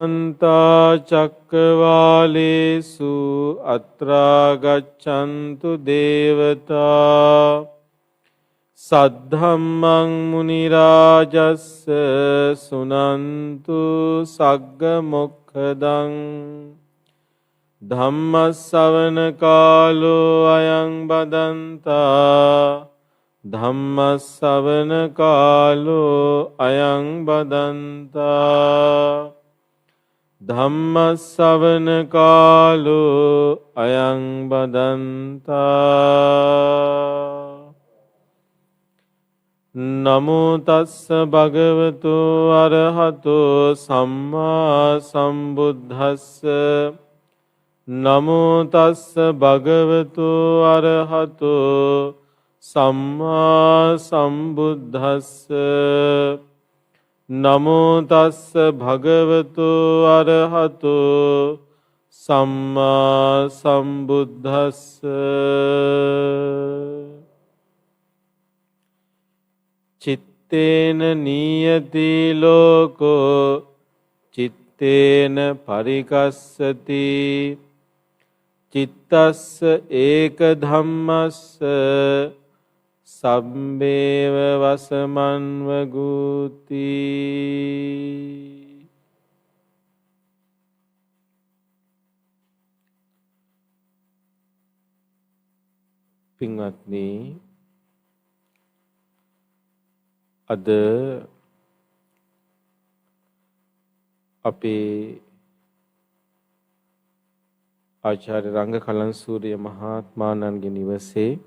අන්තා චක්කවාලේසු අත්‍රා ගච්ඡන්තු දේවතා සද්ධම්මං මුනි රාජස්ස සුනන්තු සග්ග මොක්ඛදං ධම්ම ශ්‍රවණ කාලෝ අයං බදන්තා ධම්ම ශ්‍රවණ කාලෝ අයං බදන්තා ධම්ම ශ්‍රවණ කාලෝ අයං බදන්තා නමෝ තස්ස භගවතු අරහතෝ සම්මා සම්බුද්දස්ස නමෝ තස්ස භගවතු අරහතෝ සම්මා සම්බුද්දස්ස නමෝ තස්ස භගවතු අරහතෝ සම්මා සම්බුද්දස්ස චිත්තේන නීයති ලෝකෝ චිත්තේන පරිකස්සති චිත්තස්ස ඒක ධම්මස්ස සම්බේව වසමන්ව ගූති. පින්වත්නි, අද අපේ ආචාර්ය රංග කලන්සූරිය මහත්මාණන්ගේ නිවසේ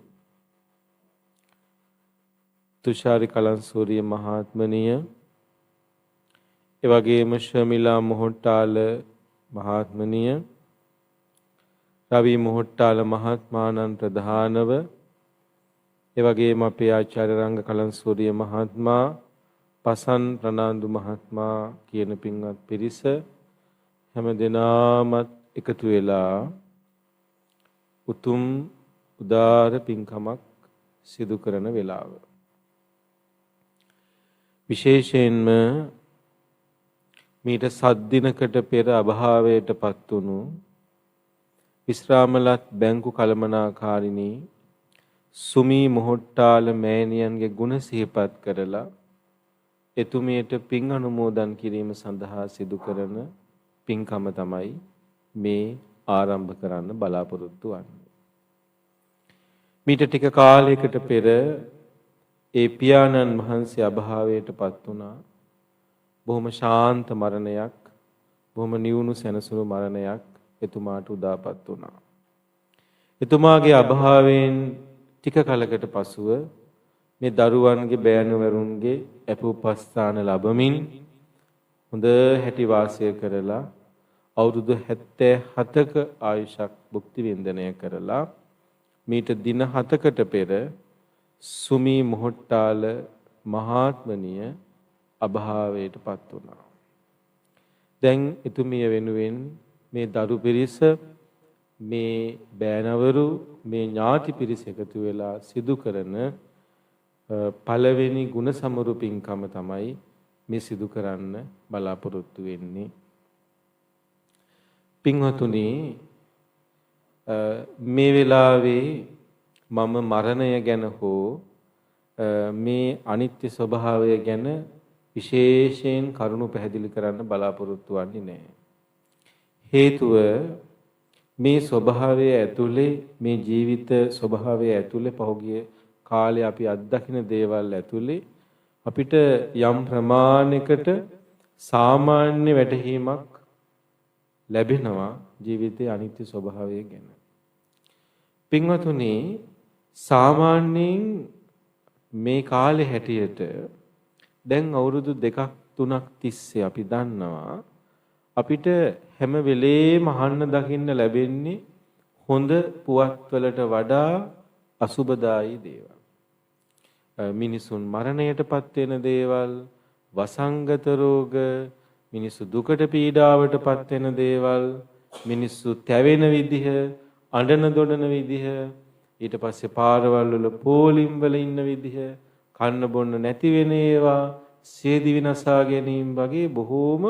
තුෂාරි කලන්සූරිය මහත්මනිය, එවැගේම ශමිලා මොහොට්ටාල මහත්මනිය, රවි මොහොට්ටාල මහත්මාණන් ප්‍රධානව, එවැගේම අපේ ආචාර්ය රංග කලන්සූරිය මහත්මයා, පසන් ප්‍රනාන්දු මහත්මයා කියන පින්වත් පිරිස හැම දෙනාම එකතු වෙලා උතුම් උදාර පින්කමක් සිදු කරන වෙලාව. විශේෂයෙන්ම මීට 7 දිනකට පෙර අභාවයටපත් වුණු විශ්‍රාමලත් බැංකු කළමනාකාරිණී සුමී මොහොට්ටාල මෑණියන්ගේ ගුණ සිහිපත් කරලා එතුමියට පින් අනුමෝදන් කිරීම සඳහා සිදු කරන පින්කම තමයි මේ ආරම්භ කරන්න බලාපොරොත්තු වෙන්නේ. මීට ටික කාලයකට පෙර ඒ පියාණන් වහන්සේ අභාවයටපත් වුණා. බොහොම ශාන්ත මරණයක්, බොහොම නිවුණු සැනසුණු මරණයක් එතුමාට උදාපත් වුණා. එතුමාගේ අභාවයෙන් ටික කලකට පසුව මේ දරුවන්ගේ බෑණවරුන්ගේ අපෝපස්ථාන ලැබමින් හොඳ හැටි වාසය කරලා අවුරුදු 77ක ආයුෂක් භුක්ති විඳිනය කරලා මීට දින 7කට පෙර සුමී මොහොට්ටාල මහත්මනිය අභාවයටපත් වුණා. දැන් එතුමිය වෙනුවෙන් මේ දරු පිරිස, මේ බෑණවරු, මේ ඥාති පිරිස එකතු වෙලා සිදු කරන පළවෙනි ගුණ සමරු පින්කම තමයි මේ සිදු කරන්න බලාපොරොත්තු වෙන්නේ. පින්වතුනි, මේ වෙලාවේ මම මරණය ගැන හෝ මේ අනිත්‍ය ස්වභාවය ගැන විශේෂයෙන් කරුණු පැහැදිලි කරන්න බලාපොරොත්තු වෙන්නේ නැහැ. හේතුව මේ ස්වභාවය ඇතුලේ, මේ ජීවිත ස්වභාවය ඇතුලේ පහුගිය කාලේ අපි අත්දකින දේවල් ඇතුලේ අපිට යම් ප්‍රමාණයකට සාමාන්‍ය වැටහීමක් ලැබෙනවා ජීවිතයේ අනිත්‍ය ස්වභාවය ගැන. පින්වතුනි, සාමාන්‍යයෙන් මේ කාලේ හැටියට දැන් අවුරුදු 2-3ක් තිස්සේ අපි දන්නවා අපිට හැම වෙලේම අහන්න දකින්න ලැබෙන්නේ හොඳ පුවත්වලට වඩා අසුබදායි දේවල්. මිනිසුන් මරණයටපත් වෙන දේවල්, වසංගත රෝග, මිනිස්සු දුකට පීඩාවටපත් වෙන දේවල්, මිනිස්සු තැවෙන විදිහ, අඬන දොඩන විදිහ, ඊට පස්සේ පාරවල් වල පෝලිම් වල ඉන්න විදිහ, කන්න බොන්න නැති වෙන ඒවා, සියදිවි නසා ගැනීම වගේ බොහෝම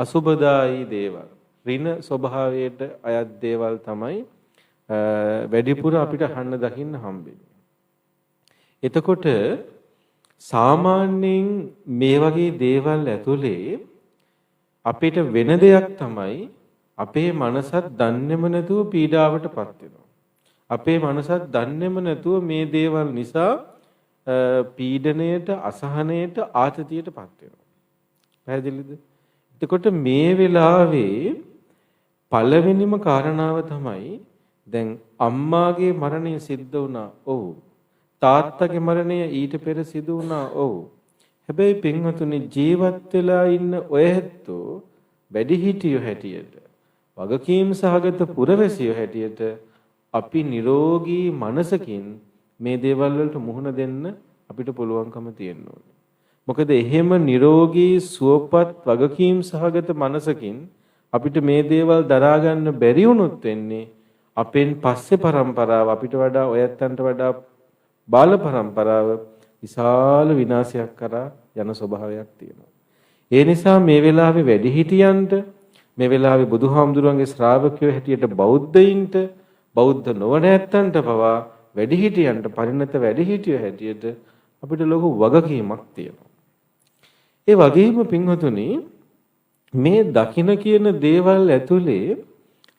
අසුබදායි දේවල්, ඍණ ස්වභාවයට අයත් දේවල් තමයි වැඩිපුර අපිට අහන්න දකින්න හම්බෙන්නේ. එතකොට සාමාන්‍යයෙන් මේ වගේ දේවල් ඇතුලේ අපිට වෙන දෙයක් තමයි අපේ මනසත් දන්නේම නැතුව පීඩාවටපත් වෙනවා. අපේ මනසත් දන්නේම නැතුව මේ දේවල් නිසා පීඩණයට, අසහනයට, ආතතියටපත් වෙනවා. පැහැදිලිද? එතකොට මේ වෙලාවේ පළවෙනිම කාරණාව තමයි දැන් අම්මාගේ මරණය සිද්ධ වුණා. ඔව්. තාත්තගේ මරණය ඊට පෙර සිදු වුණා. ඔව්. හැබැයි පින්වතුනි ජීවත් වෙලා ඉන්න ඔය හැත්තෝ වැඩිහිටියෝ හැටියට, වගකීම් සහගත පුරවැසියෝ හැටියට අපි නිරෝගී මනසකින් මේ දේවල් වලට මුහුණ දෙන්න අපිට පුළුවන්කම තියෙන්න ඕනේ. මොකද එහෙම නිරෝගී සුවපත් වගකීම් සහගත මනසකින් අපිට මේ දේවල් දරා ගන්න බැරි වුණොත් වෙන්නේ අපෙන් පස්සේ પરම්පරාව අපිට වඩා ඔයත්තන්ට වඩා බාල પરම්පරාව විශාල විනාශයක් කරා යන ස්වභාවයක් තියෙනවා. ඒ නිසා මේ වෙලාවේ වැඩිහිටියන්ට, මේ වෙලාවේ බුදුහාමුදුරන්ගේ ශ්‍රාවකයෝ හැටියට බෞද්ධයින්ට, බෞද්ධ නොවන ඇත්තන්ට පවා වැඩිහිටියන්ට, පරිණත වැඩිහිටියෝ හැටියට අපිට ලොකු වගකීමක් තියෙනවා. ඒ වගේම පින්වතුනි මේ දකින්න කියන දේවල් ඇතුලේ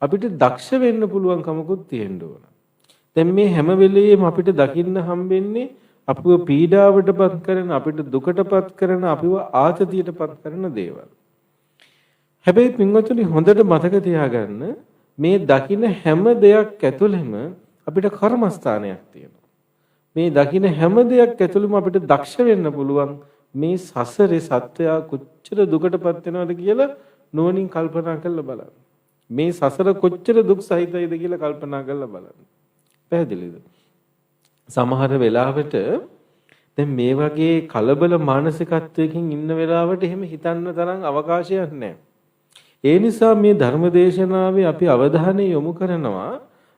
අපිට දක්ෂ වෙන්න පුළුවන් කමකුත් තියෙන්න ඕන. දැන් මේ හැම වෙලෙම අපිට දකින්න හම්බෙන්නේ අපිව පීඩාවටපත් කරන, අපිට දුකටපත් කරන, අපිව ආතතියටපත් කරන දේවල්. හැබැයි පින්වතුනි හොඳට මතක තියාගන්න මේ දකින්න හැම දෙයක් ඇතුළෙම අපිට කර්මස්ථානයක් තියෙනවා. මේ දකින්න හැම දෙයක් ඇතුළෙම අපිට දක්ෂ වෙන්න පුළුවන් මේ සසරේ සත්‍යය කොච්චර දුකටපත් වෙනවද කියලා නුවණින් කල්පනා කරලා බලන්න. මේ සසර කොච්චර දුක් සහිතයිද කියලා කල්පනා කරලා බලන්න. පැහැදිලිද? සමහර වෙලාවට දැන් මේ වගේ කලබල මානසිකත්වයකින් ඉන්න වෙලාවට එහෙම හිතන්න තරම් අවකාශයක් නැහැ. ඒ නිසා මේ ධර්මදේශනාවේ අපි අවධානය යොමු කරනවා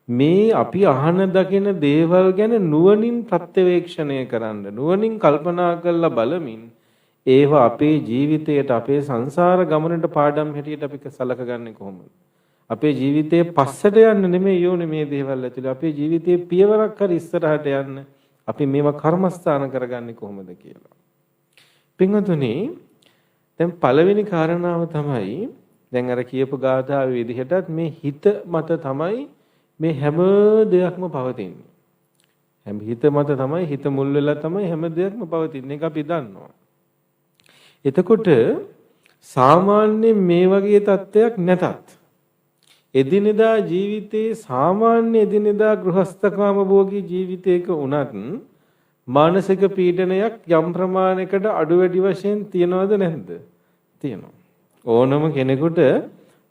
මේ අපි අහන දකින දේවල් ගැන නුවණින් ප්‍රත්‍යවේක්ෂණය කරන්න, නුවණින් කල්පනා කරලා බලමින් ඒවා අපේ ජීවිතයට, අපේ සංසාර ගමනට පාඩම් හැටියට අපි සලකගන්නේ කොහොමද? අපේ ජීවිතයේ පස්සට යන්න නෙමෙයි යෝනේ මේ දේවල් ඇතුලේ. අපේ ජීවිතයේ පියවරක් හරි ඉස්සරහට යන්න අපි මේවා කර්මස්ථාන කරගන්නේ කොහොමද කියලා. පින්වතුනි, දැන් පළවෙනි කාරණාව තමයි දැන් අර කියපු ගාථාවේ විදිහටත් මේ හිත මත තමයි මේ හැම දෙයක්ම පවතින්නේ. හැම හිත මත තමයි, හිත මුල් වෙලා තමයි හැම දෙයක්ම පවතින්නේ. ඒක අපි දන්නවා. එතකොට සාමාන්‍ය මේ වගේ තත්ත්වයක් නැතත් එදිනෙදා ජීවිතයේ සාමාන්‍ය එදිනෙදා ගෘහස්ථකාම භෝගී ජීවිතයක වුණත් මානසික පීඩනයක් යම් ප්‍රමාණයකට අඩු වැඩි වශයෙන් තියනවද නැද්ද? තියෙනවා. ඕනම කෙනෙකුට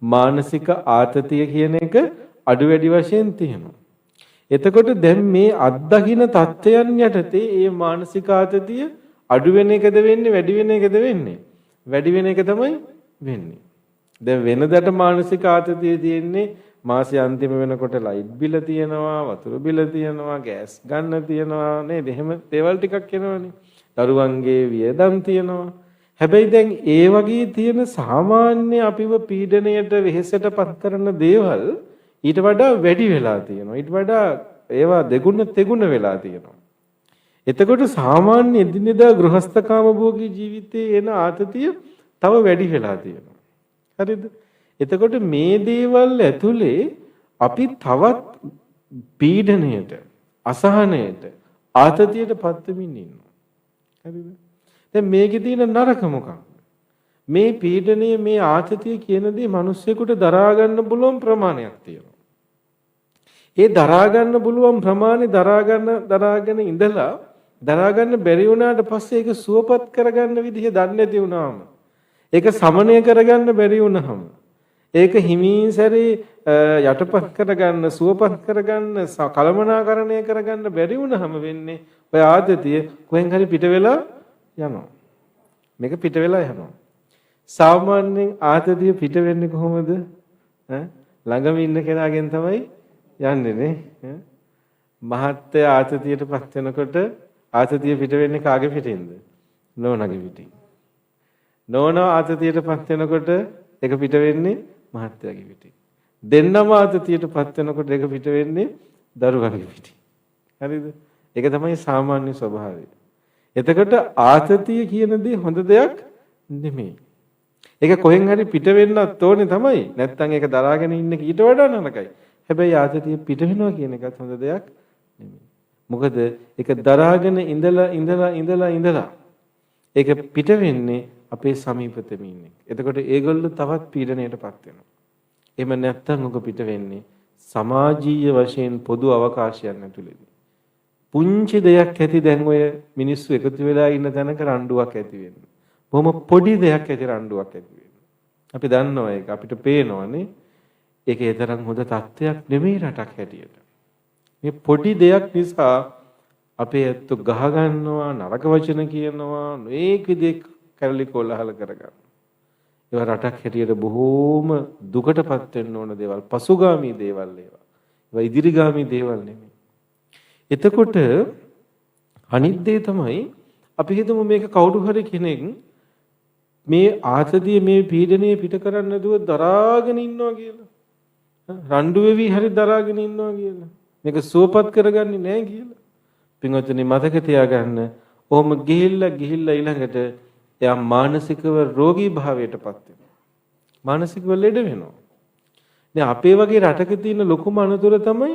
මානසික ආතතිය කියන එක අඩු වැඩි වශයෙන් තියෙනවා. එතකොට දැන් මේ අත්දකින්න தත්ත්වයන් යටතේ මේ මානසික ආතතිය අඩු වෙන එකද වෙන්නේ, වැඩි වෙන එකද වෙන්නේ? වැඩි වෙන එක තමයි වෙන්නේ. දැන් වෙනදට මානසික ආතතිය තියෙන්නේ මාසෙ අන්තිම වෙනකොට ලයිට් බිල තියෙනවා, වතුර බිල තියෙනවා, ගෑස් ගන්න තියෙනවා නේද? එහෙම දේවල් ටිකක් එනවනේ. දරුවන්ගේ වියදම් තියෙනවා. හැබැයි දැන් ඒ වගේ තියෙන සාමාන්‍ය අපිව පීඩණයට, වෙහෙසටපත් කරන දේවල් ඊට වඩා වැඩි වෙලා තියෙනවා. ඊට වඩා ඒවා දෙගුණ තෙගුණ වෙලා තියෙනවා. එතකොට සාමාන්‍ය එදිනෙදා ගෘහස්ථකාම භෝගී ජීවිතයේ එන ආතතිය තව වැඩි වෙලා තියෙනවා. හරිද? එතකොට මේ දේවල් ඇතුලේ අපි තවත් පීඩණයට, අසහනයට, ආතතියටපත් වෙමින් ඉන්නවා. හරිද? දැන් මේකේ තියෙන නරක මොකක්ද? මේ පීඩණය, මේ ආතතිය කියන දේ මිනිස්සුෙකුට දරා ගන්න පුළුවන් ප්‍රමාණයක් තියෙනවා. ඒ දරා ගන්න පුළුවන් ප්‍රමාණය දරාගෙන ඉඳලා දරා ගන්න බැරි වුණාට පස්සේ ඒක සුවපත් කරගන්න විදිහ දන්නේ නැති වුණාම, ඒක සමනය කරගන්න බැරි වුණාම, ඒක හිමින් සැරේ යටපත් කරගන්න, සුවපත් කරගන්න, කලමනාකරණය කරගන්න බැරි වුණාම වෙන්නේ ඔය ආතතිය කොහෙන් හරි පිට වෙලා යනවා. මේක පිට වෙලා යනවා. සාමාන්‍යයෙන් ආතතිය පිට වෙන්නේ කොහොමද? ළඟම ඉන්න කෙනාගෙන් තමයි යන්නේ නේ. මහත්ය ආතතියටපත් වෙනකොට ආතතිය පිට වෙන්නේ කාගේ පිටින්ද? නෝනාගේ පිටින්. නෝනා ආතතියටපත් වෙනකොට එක පිට වෙන්නේ මහත්තයාගේ පිටින්. දෙන්නම ආතතියටපත් වෙනකොට එක පිට වෙන්නේ දරුවන්ගේ පිටින්. හරිද? ඒක තමයි සාමාන්‍ය ස්වභාවය. එතකොට ආතතිය කියන දේ හොඳ දෙයක් නෙමෙයි. ඒක කොහෙන් හරි පිට වෙන්නත් ඕනේ තමයි. නැත්තම් ඒක දරාගෙන ඉන්න ඊට වඩා නරකයි. හැබැයි ආතතිය පිට වෙනවා කියන එකත් හොඳ දෙයක් නෙමෙයි. මොකද ඒක දරාගෙන ඉඳලා ඒක පිට වෙන්නේ අපේ සමීපතෙම ඉන්නේ. එතකොට ඒගොල්ලෝ තවත් පීඩණයටපත් වෙනවා. එහෙම නැත්තම් උග පිට වෙන්නේ සමාජීය වශයෙන් පොදු අවකාශයන් ඇතුළේදී. පුංචි දෙයක් ඇති දැන් ඔය මිනිස්සු එකතු වෙලා ඉන්න තැනක රණ්ඩුවක් ඇති වෙන්නේ. බොහොම පොඩි දෙයක් ඇති රණ්ඩුවක් ඇති වෙන්නේ. අපි දන්නවා ඒක අපිට පේනවනේ. ඒක ඒ තරම් හොඳ තත්ත්වයක් නෙමෙයි රටක් හැටියට. මේ පොඩි දෙයක් නිසා අපේ ඇත්තු ගහ ගන්නවා නරක වචන කියනවා මේක විදිහේ කැරලි කොලහල කරගන්නවා. ඒවා රටක් හැටියට බොහෝම දුකටපත් වෙන්න ඕන දේවල්, පසුගාමී දේවල් ඒවා. ඒවා ඉදිරිගාමී දේවල් නෙමෙයි. එතකොට අනිත් දේ තමයි අපි හිතමු මේක කවුරු හරි කෙනෙක් මේ ආතතිය මේ පීඩනය පිට කරන්න නැතුව දරාගෙන ඉන්නවා කියලා. රණ්ඩු වෙවි හරි දරාගෙන ඉන්නවා කියලා. මේක සුවපත් කරගන්නේ නැහැ කියලා. පින්වත්නි මතක තියාගන්න. ඔහොම ගිහිල්ලා ඊළඟට එයා මානසිකව රෝගී භාවයටපත් වෙනවා. මානසිකව ලෙඩ වෙනවා. දැන් අපේ වගේ රටක තියෙන ලොකුම අනතුර තමයි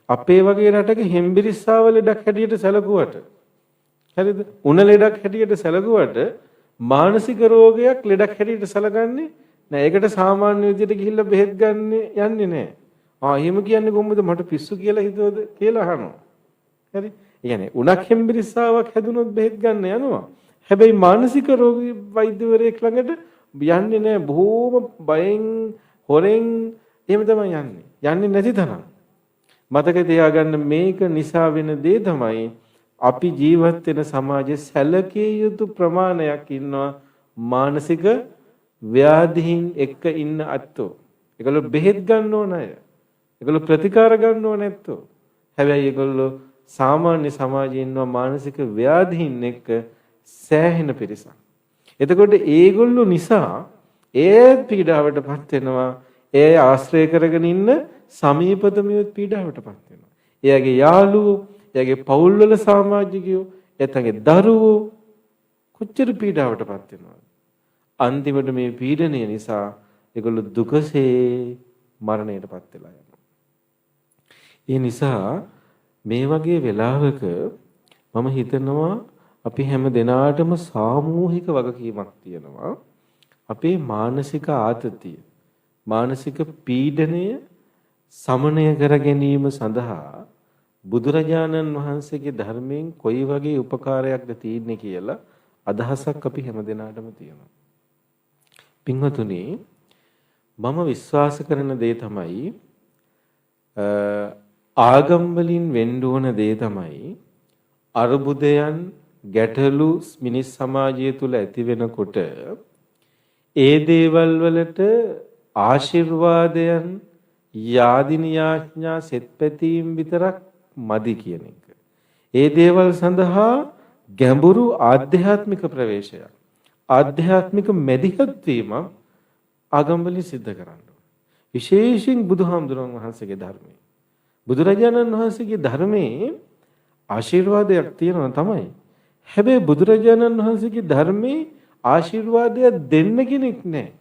අපේ වගේ රටක හෙම්බිරිස්සාව ලෙඩක් හැටියට සැලකුවට. හරිද? උණ ලෙඩක් හැටියට සැලකුවට මානසික රෝගයක් ලෙඩක් හැටියට සැලකන්නේ නෑ. ඒකට සාමාන්‍ය විදිහට ගිහිල්ලා බෙහෙත් ගන්න යන්නේ නෑ. එහෙම කියන්නේ කොහොමද මට පිස්සු කියලා හිතුවද කියලා අහනවා. හරි? ඒ කියන්නේ උණක් හෙම්බිරිස්සාවක් හැදුනොත් බෙහෙත් ගන්න යනවා. හැබැයි මානසික රෝගී වෛද්‍යවරයෙක් ළඟට යන්නේ නෑ. බොහෝම බයෙන් හොරෙන් එහෙම තමයි යන්නේ. යන්නේ නැති තරම්. මතක තියාගන්න මේක නිසා වෙන දේ තමයි අපි ජීවත් වෙන සමාජයේ සැලකිය යුතු ප්‍රමාණයක් ඉන්නවා මානසික ව්‍යාධීන් එක්ක ඉන්න අත්ෝ. ඒගොල්ලෝ බෙහෙත් ගන්න ඕන අය. ඒගොල්ලෝ ප්‍රතිකාර ගන්න ඕන නැත්තෝ. හැබැයි ඒගොල්ලෝ සාමාන්‍ය සමාජයේ ඉන්නවා මානසික ව්‍යාධීන් එක්ක සෑහෙන පිරිසක්. එතකොට ඒගොල්ලෝ නිසා ඒ පීඩාවටපත් වෙනවා. ඒ ආශ්‍රය කරගෙන ඉන්න සමීපතමියොත් පීඩාවටපත් වෙනවා. එයාගේ යාළුවෝ, එයාගේ පවුල්වල සමාජිකයෝ, එතනගේ දරුවෝ කොච්චර පීඩාවටපත් වෙනවද? අන්තිමට මේ පීඩනය නිසා ඒගොල්ලෝ දුකසේ මරණයටපත් වෙලා යනවා. ඒ නිසා මේ වගේ වෙලාවක මම හිතනවා අපි හැම දිනාටම සාමූහික වගකීමක් තියෙනවා. අපේ මානසික ආතතිය, මානසික පීඩනය සමනය කර ගැනීම සඳහා බුදුරජාණන් වහන්සේගේ ධර්මයෙන් කොයි වගේ උපකාරයක්ද තියෙන්නේ කියලා අදහසක් අපි හැමදෙනාටම තියෙනවා. පින්වතුනි, මම විශ්වාස කරන දේ තමයි ආගම් වලින් වෙන්න ඕන දේ තමයි අරුබුදයන් ගැටලු මිනිස් සමාජය තුල ඇති වෙනකොට ඒ දේවල් වලට ආශිර්වාදයන් යාදිනී යාඥා සෙත්පැතීම් විතරක් මදි කියන එක. ඒ දේවල් සඳහා ගැඹුරු ආධ්‍යාත්මික ප්‍රවේශයක්, ආධ්‍යාත්මික මැදිහත් වීම ආගම් වලින් සිද්ධ කරන්න ඕනේ. විශේෂයෙන් බුදුහාමුදුරන් වහන්සේගේ ධර්මයේ, බුදුරජාණන් වහන්සේගේ ධර්මයේ ආශිර්වාදයක් තියෙනවා තමයි. හැබැයි බුදුරජාණන් වහන්සේගේ ධර්මයේ ආශිර්වාදය දෙන්න කෙනෙක් නැහැ.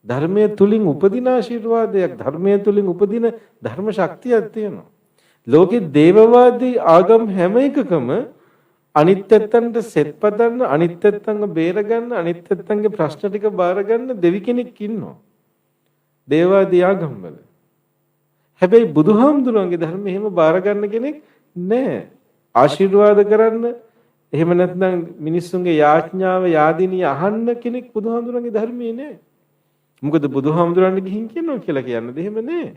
ධර්මයේ තුලින් උපදින ආශිර්වාදයක්, ධර්මයේ තුලින් උපදින ධර්ම ශක්තියක් තියෙනවා. ලෝකේ දේවවාදී ආගම් හැම එකකම අනිත් පැත්තන්ට සෙත් පදන්න, අනිත් පැත්තන්ව බේරගන්න, අනිත් පැත්තන්ගේ ප්‍රශ්න ටික බාරගන්න දෙවි කෙනෙක් ඉන්නවා. දේවවාදී ආගම් වල. හැබැයි බුදුහාමුදුරන්ගේ ධර්මය එහෙම බාරගන්න කෙනෙක් නැහැ. ආශිර්වාද කරන්න, එහෙම නැත්නම් මිනිස්සුන්ගේ යාඥාව යාදිනිය අහන්න කෙනෙක් බුදුහාමුදුරන්ගේ ධර්මයේ නැහැ. මොකද බුදුහාමුදුරන්ට ගිහින් කියනවා කියලා කියන්නේ එහෙම නෑ.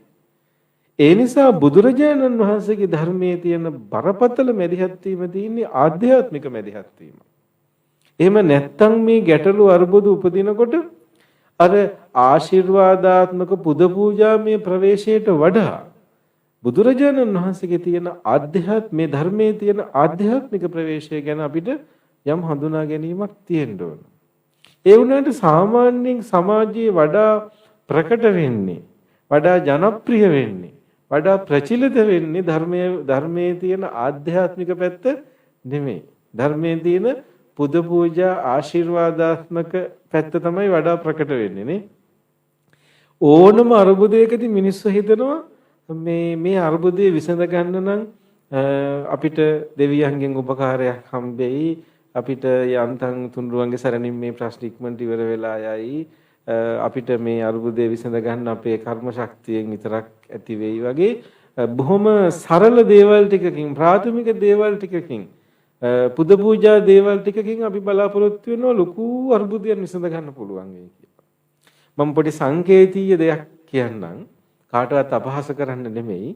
ඒ නිසා බුදුරජාණන් වහන්සේගේ ධර්මයේ තියෙන බරපතල මැදිහත් වීම තියෙන්නේ ආධ්‍යාත්මික මැදිහත් වීම. එහෙම නැත්තම් මේ ගැටලු අරුබුදු උපදිනකොට අර ආශිර්වාදාත්මක පුද පූජාමය ප්‍රවේශයට වඩා බුදුරජාණන් වහන්සේගේ තියෙන ආධ්‍යාත්මේ ධර්මයේ තියෙන ආධ්‍යාත්මික ප්‍රවේශය ගැන අපිට යම් හඳුනා ගැනීමක් තියෙන්න ඕන. ඒ වුණාට සාමාන්‍යයෙන් සමාජයේ වඩා ප්‍රකට වෙන්නේ, වඩා ජනප්‍රිය වෙන්නේ, වඩා ප්‍රචලිත වෙන්නේ ධර්මයේ තියෙන ආධ්‍යාත්මික පැත්ත නෙමෙයි. ධර්මයේ තියෙන පුද පූජා ආශිර්වාදාත්මක පැත්ත තමයි වඩා ප්‍රකට වෙන්නේ නේ. ඕනම අරුබුදයකදී මිනිස්සු හිතනවා මේ අරුබුදේ විසඳ ගන්න නම් අපිට දෙවියන්ගෙන් උපකාරයක් හම්බෙයි, අපිට යන්තම් තුන්රුවන්ගේ සරණින් මේ ප්‍රශ්න ඉක්මනට ඉවර වෙලා යයි, අපිට මේ අරුබුදේ විසඳ ගන්න අපේ කර්ම ශක්තියෙන් විතරක් ඇති වෙයි වගේ බොහොම සරල දේවල් ටිකකින්, ප්‍රාථමික දේවල් ටිකකින්, පුද පූජා දේවල් ටිකකින් අපි බලාපොරොත්තු වෙනවා ලොකු අරුබුදයන් විසඳ ගන්න පුළුවන් වෙයි කියලා. මම පොඩි සංකේතීය දෙයක් කියන්නම්, කාටවත් අපහාස කරන්න නෙමෙයි,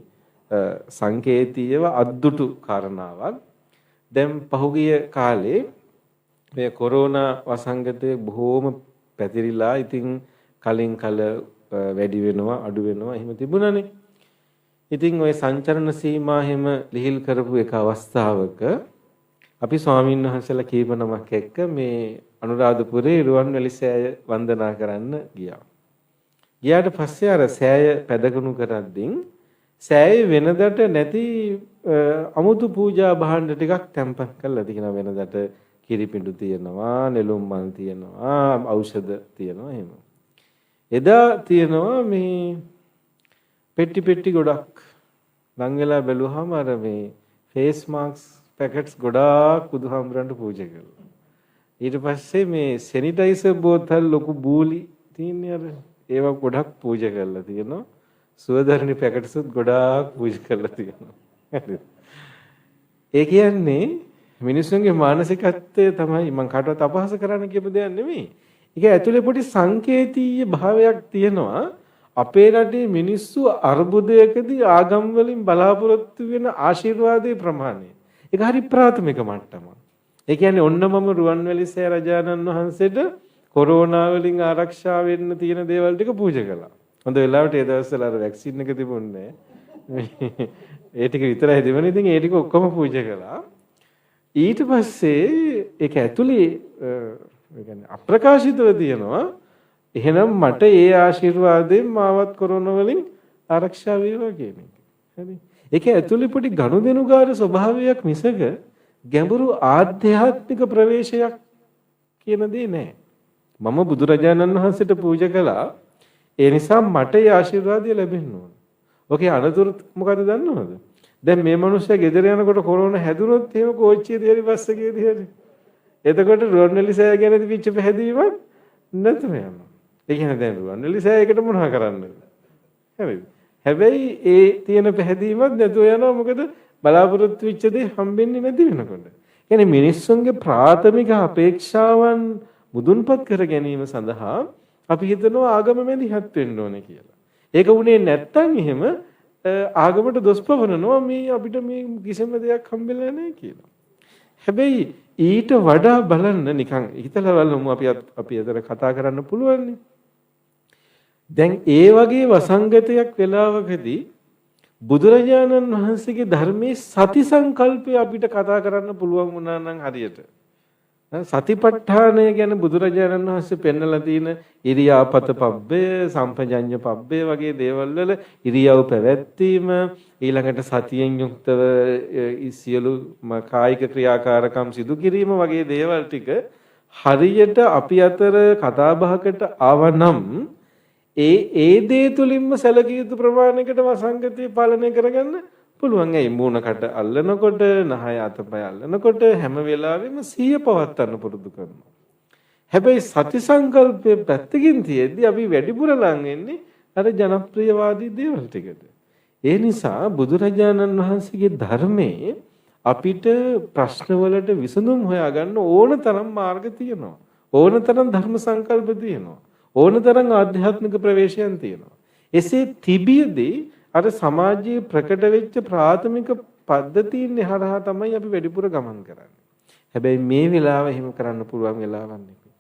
සංකේතීයව අද්දුටු කාරණාවක්. දැන් පහුගිය කාලේ මේ කොරෝනා වසංගතය බොහෝම පැතිරිලා, ඉතින් කලින් කල වැඩි වෙනවා අඩු වෙනවා එහෙම තිබුණානේ. ඉතින් ওই සංචරණ සීමා හැම ලිහිල් කරපු එක අවස්ථාවක අපි ස්වාමීන් වහන්සේලා කීප නමක් එක්ක මේ අනුරාධපුරේ රුවන්වැලි සෑය වන්දනා කරන්න ගියා. ගියාට පස්සේ අර සෑය පැදගුණු කරද්දී සෑයේ වෙනදට නැති අමුතු පූජා භාණ්ඩ ටිකක් තැන්පත් කරලා තියෙනවා. වෙනදට කිරිපිඬු තියෙනවා, නෙළුම් මල් තියෙනවා, ඖෂධ තියෙනවා එහෙම. එදා තියෙනවා මේ පෙට්ටි ගොඩක්. ලං වෙලා බැලුවාම අර මේ ෆේස් මාස්ක් පැකට්ස් ගොඩාක් බුදුහාමුදුරන්ට පූජා කළා. ඊට පස්සේ මේ සැනිටයිසර් බෝතල් ලොකු බූලි තියෙන්නේ අර ඒවා ගොඩක් පූජා කරලා තියෙනවා. සුවදර්ණි පැකට්ස්ුත් ගොඩාක් පූජා කරලා තියෙනවා. හරිද? ඒ කියන්නේ මිනිස්සුන්ගේ මානසිකත්වය තමයි, මම කාටවත් අපහාස කරන්න කියපු දෙයක් නෙමෙයි. ඒක ඇතුලේ පොඩි සංකේතීය භාවයක් තියෙනවා. අපේ රටේ මිනිස්සු අර්බුදයකදී ආගම් වලින් බලාපොරොත්තු වෙන ආශිර්වාදයේ ප්‍රමාණය. ඒක හරි ප්‍රාථමික මට්ටමක්. ඒ කියන්නේ ඔන්න මම රුවන්වැලි සෑ රජාණන් වහන්සේට කොරෝනා වලින් ආරක්ෂා වෙන්න තියෙන දේවල් ටික පූජා කළා. හොඳ වෙලාවට ඒ දවස්වල අර වැක්සින් එක තිබුණේ නැහැ. ඒ ටික විතරයි තිබුණේ. ඉතින් ඒ ටික ඔක්කොම පූජා කළා. ඊට පස්සේ ඒක ඇතුලේ ඒ කියන්නේ අප්‍රකාශිතව තියෙනවා. එහෙනම් මට ඒ ආශිර්වාදයෙන් මාවත් කොරෝනා වලින් ආරක්ෂා වේවා කියන එක. හරි. ඒක ඇතුලේ පොඩි ගනුදෙනුකාර ස්වභාවයක් මිසක ගැඹුරු ආධ්‍යාත්මික ප්‍රවේශයක් කියන දේ නෑ. මම බුදුරජාණන් වහන්සේට පූජා කළා. ඒ නිසා මට ඒ ආශිර්වාදය ලැබෙන්න ඕන. ඔකේ අනතුරු මොකද දන්නවද? දැන් මේ මිනිස්සයා ගෙදර යනකොට කොරෝනා හැදුනොත් එහෙම කෝච්චියේදී හරි බස් එකේදී හරි. එතකොට රුවන්වැලි සෑය ගැන තිබිච්ච පැහැදීමක් නැතුව යනවා. ඒ කියන්නේ දැන් රුවන්වැලි සෑයකට මොනවා කරන්නද? හරිද? හැබැයි ඒ තියෙන පැහැදීමක් නැතුව යනවා. මොකද බලාපොරොත්තු වෙච්ච දේ හම්බෙන්නේ නැති වෙනකොට. කියන්නේ මිනිස්සුන්ගේ ප්‍රාථමික අපේක්ෂාවන් මුදුන්පත් කර ගැනීම සඳහා අපි හිතනවා ආගම මැදිහත් වෙන්න ඕනේ කියලා. ඒක උනේ නැත්තම් එහෙම ආගමට දොස් පවරනවා මේ අපිට මේ කිසිම දෙයක් හම්බෙලා නැහැ කියලා. හැබැයි ඊට වඩා බලන්න නිකන් හිතලා බලමු අපි අතර කතා කරන්න පුළුවන් නේ. දැන් ඒ වගේ වසංගතයක් වෙලාවකදී බුදුරජාණන් වහන්සේගේ ධර්මයේ සති සංකල්පය අපිට කතා කරන්න පුළුවන් වුණා නම් හරියට. සතිපට්ඨානය ගැන බුදුරජාණන් වහන්සේ පෙන්නලා තියෙන ඉරියාපත පබ්බය, සම්පජඤ්ඤ පබ්බය වගේ දේවල් වල ඉරියව් පැවැත්වීම, ඊළඟට සතියෙන් යුක්තව සියලු කායික ක්‍රියාකාරකම් සිදු කිරීම වගේ දේවල් ටික හරියට අපි අතර කතා බහකට ආවනම් ඒ දේ තුලින්ම සැලකිය යුතු ප්‍රමාණයකට වසංගතය පාලනය කරගන්න පුළුවන්. ඇයි මූණකට අල්ලනකොට, නහය අතපය අල්ලනකොට හැම වෙලාවෙම සිහිය පවත්වන්න පුරුදු කරනවා. හැබැයි සති සංකල්පයේ පැත්තකින් තියෙද්දි අපි වැඩිපුර ලං වෙන්නේ අර ජනප්‍රියවාදී දේවල් ටිකට. ඒ නිසා බුදුරජාණන් වහන්සේගේ ධර්මයේ අපිට ප්‍රශ්නවලට විසඳුම් හොයාගන්න ඕන තරම් මාර්ග තියෙනවා. ඕන තරම් ධර්ම සංකල්ප තියෙනවා. ඕන තරම් ආධ්‍යාත්මික ප්‍රවේශයන් තියෙනවා. එසේ තිබියදී අර සමාජයේ ප්‍රකට වෙච්ච ප්‍රාථමික පද්ධතීන් හරහා තමයි අපි වැඩිපුර ගමන් කරන්නේ. හැබැයි මේ වෙලාව එහෙම කරන්න පුළුවන් වෙලාවක් නෙවෙයි.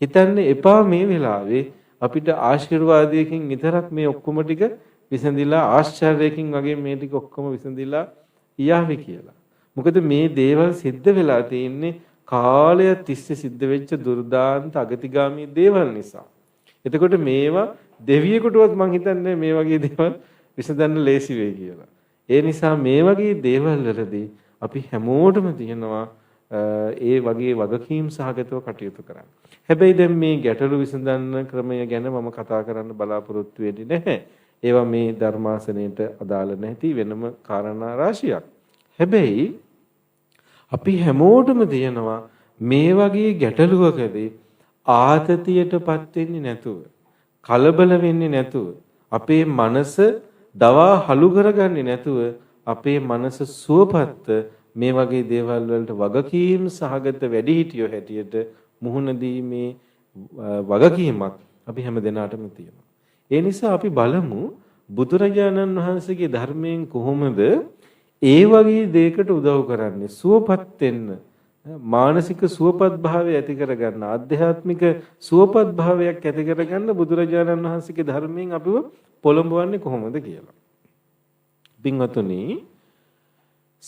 හිතන්න එපා මේ වෙලාවේ අපිට ආශිර්වාදයකින් විතරක් මේ ඔක්කොම ටික විසඳිලා, ආශ්චර්යයකින් වගේ මේ ටික ඔක්කොම විසඳිලා යාවි කියලා. මොකද මේ දේවල් සිද්ධ වෙලා තියෙන්නේ කාලය තිස්සේ සිද්ධ වෙච්ච දුර්දාන්ත අගතිගාමී දේවල් නිසා. එතකොට මේවා දෙවියෙකුටවත් මං හිතන්නේ මේ වගේ දේවල් විසඳන්න ලේසි වෙයි කියලා. ඒ නිසා මේ වගේ දේවල් වලදී අපි හැමෝටම තියෙනවා ඒ වගේ වගකීම් සහගතව කටයුතු කරන්න. හැබැයි දැන් මේ ගැටලු විසඳන්න ක්‍රමය ගැන මම කතා කරන්න බලාපොරොත්තු වෙන්නේ නැහැ. ඒවා මේ ධර්මාසනයට අදාළ නැති වෙනම කාරණා රාශියක්. හැබැයි අපි හැමෝටම තියෙනවා මේ වගේ ගැටලුවකදී ආතතියටපත් වෙන්නේ නැතුව, කලබල වෙන්නේ නැතුව, අපේ මනස දවා හලු කරගන්නේ නැතුව, අපේ මනස සුවපත් මේ වගේ දේවල් වලට වගකීම් සහගත වැඩිහිටියෝ හැටියට මුහුණ දීමේ වගකීමක් අපි හැම දිනාටම තියෙනවා. ඒ නිසා අපි බලමු බුදුරජාණන් වහන්සේගේ ධර්මයෙන් කොහොමද ඒ වගේ දෙයකට උදව් කරන්නේ, සුවපත් වෙන්න, මානසික සුවපත් භාවය ඇති කරගන්න, ආධ්‍යාත්මික සුවපත් භාවයක් ඇති කරගන්න බුදුරජාණන් වහන්සේගේ ධර්මයෙන් අපිව පොළඹවන්නේ කොහොමද කියලා. පින්වතුනි,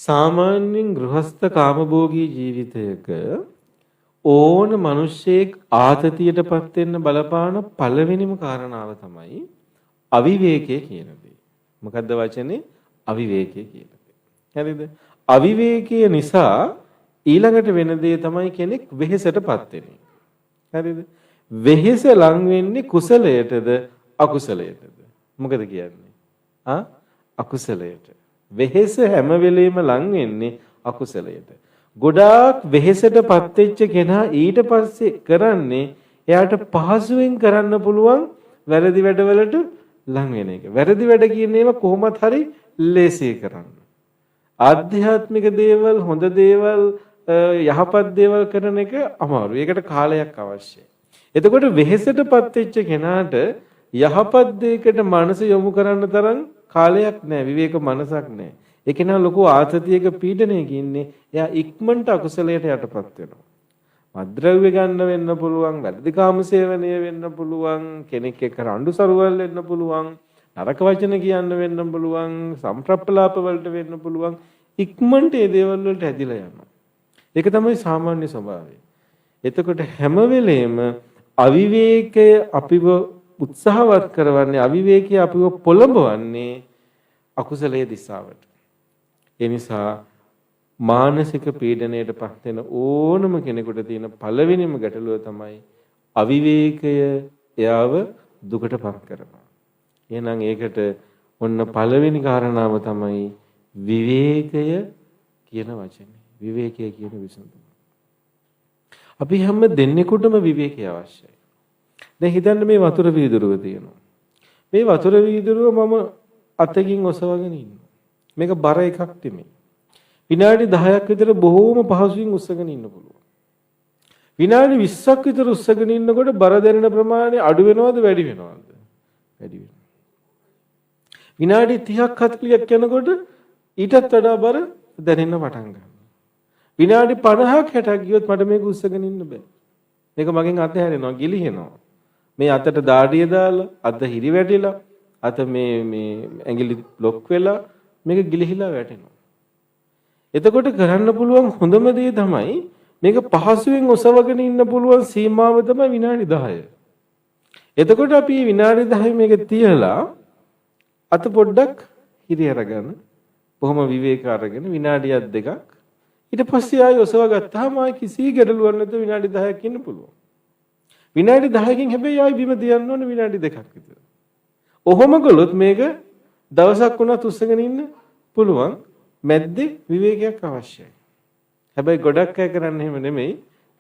සාමාන්‍යයෙන් ගෘහස්ත කාමභෝගී ජීවිතයක ඕන මිනිසෙක් ආතතියටපත් වෙන්න බලපාන පළවෙනිම කාරණාව තමයි අවිවේකයේ කියන දේ. මොකද්ද වචනේ? අවිවේකයේ කියන දේ. හරිද? අවිවේකයේ නිසා ඊළඟට වෙන දේ තමයි කෙනෙක් වෙහෙසටපත් වෙන්නේ. හරිද? වෙහෙස ලං වෙන්නේ කුසලයටද අකුසලයටද? මොකද කියන්නේ? අකුසලයට. වෙහෙස හැම වෙලෙම ලං වෙන්නේ අකුසලයට. ගොඩාක් වෙහෙසටපත් වෙච්ච කෙනා ඊට පස්සේ කරන්නේ එයාට පහසුවෙන් කරන්න පුළුවන් වැරදි වැඩවලට ලං වෙන එක. වැරදි වැඩ කියන ඒවා කොහොමත් හරි ලේසිය කරන්න. ආධ්‍යාත්මික දේවල්, හොඳ දේවල්, යහපත් දේවල් කරන එක අමාරුයි. ඒකට කාලයක් අවශ්‍යයි. එතකොට වෙහෙසටපත් වෙච්ච කෙනාට යහපත් දෙයකට මනස යොමු කරන්න තරම් කාලයක් නැහැ, විවේක මනසක් නැහැ. ඒ කෙනා ලොකු ආතතියක පීඩනයක ඉන්නේ. එයා ඉක්මනට අකුසලයට යටපත් වෙනවා. මද්ද්‍රව්‍ය ගන්න වෙන්න පුළුවන්, වැරදි කාම සේවනය වෙන්න පුළුවන්, කෙනෙක් එක්ක රණ්ඩු සරුවල් වෙන්න පුළුවන්, නරක වචන කියන්න වෙන්න පුළුවන්, සම්ප්‍රප්පලාප වලට වෙන්න පුළුවන්. ඉක්මනට මේ දේවල් වලට ඇදිලා යනවා. ඒක තමයි සාමාන්‍ය ස්වභාවය. එතකොට හැම වෙලේම අවිවේකය අපිව උත්සාහවත් කරවන්නේ, අවිවේකී අපිව පොළඹවන්නේ අකුසලයේ දිශාවට. ඒ නිසා මානසික පීඩනයටපත් වෙන ඕනම කෙනෙකුට තියෙන පළවෙනිම ගැටලුව තමයි අවිවේකය එයාව දුකටපත් කරනවා. එහෙනම් ඒකට ඔන්න පළවෙනි කාරණාව තමයි විවේකය කියන වචනේ. විවේකය කියන විසඳුම. අපි හැම දෙන්නෙකුටම විවේකය අවශ්‍යයි. දැන් හිතන්න මේ වතුර වීදුරුව තියෙනවා. මේ වතුර වීදුරුව මම අතකින් ඔසවගෙන ඉන්නවා. මේක බර එකක් නෙමෙයි. විනාඩි 10ක් විතර බොහෝම පහසුවෙන් උස්සගෙන ඉන්න පුළුවන්. විනාඩි 20ක් විතර උස්සගෙන ඉන්නකොට බර දැනෙන ප්‍රමාණය අඩු වෙනවද වැඩි වෙනවද? වැඩි වෙනවා. විනාඩි 30ක් 40ක් යනකොට ඊටත් වඩා බර දැනෙන්න පටන් ගන්නවා. විනාඩි 50ක් 60ක් ගියොත් මට මේක උස්සගෙන ඉන්න බෑ. මේක මගෙන් අතහැරෙනවා, ගිලිහෙනවා. මේ අතට දාඩිය දාලා, අත හිරි වැටිලා, අත මේ ඇඟිලි ලොක් වෙලා මේක ගිලිහිලා වැටෙනවා. එතකොට කරන්න පුළුවන් හොඳම දේ තමයි මේක පහසුවෙන් ඔසවගෙන ඉන්න පුළුවන් සීමාව තමයි විනාඩි 10. එතකොට අපි විනාඩි 10 මේක තියලා අත පොඩ්ඩක් හිරි අරගෙන බොහොම විවේක අරගෙන විනාඩියක් දෙකක් ඊට පස්සේ ආයෙ ඔසව ගත්තාම ආයෙ කිසි ගැටලුවක් නැතුව විනාඩි 10ක් ඉන්න පුළුවන්. විනාඩි 10කින් හැබැයි ආයෙ බිම තියන්න ඕනේ විනාඩි 2ක් විතර. ඔහොම කළොත් මේක දවසක් වුණත් උස්සගෙන ඉන්න පුළුවන්. මැද්දේ විවේකයක් අවශ්‍යයි. හැබැයි ගොඩක් අය කරන්නේ එහෙම නෙමෙයි.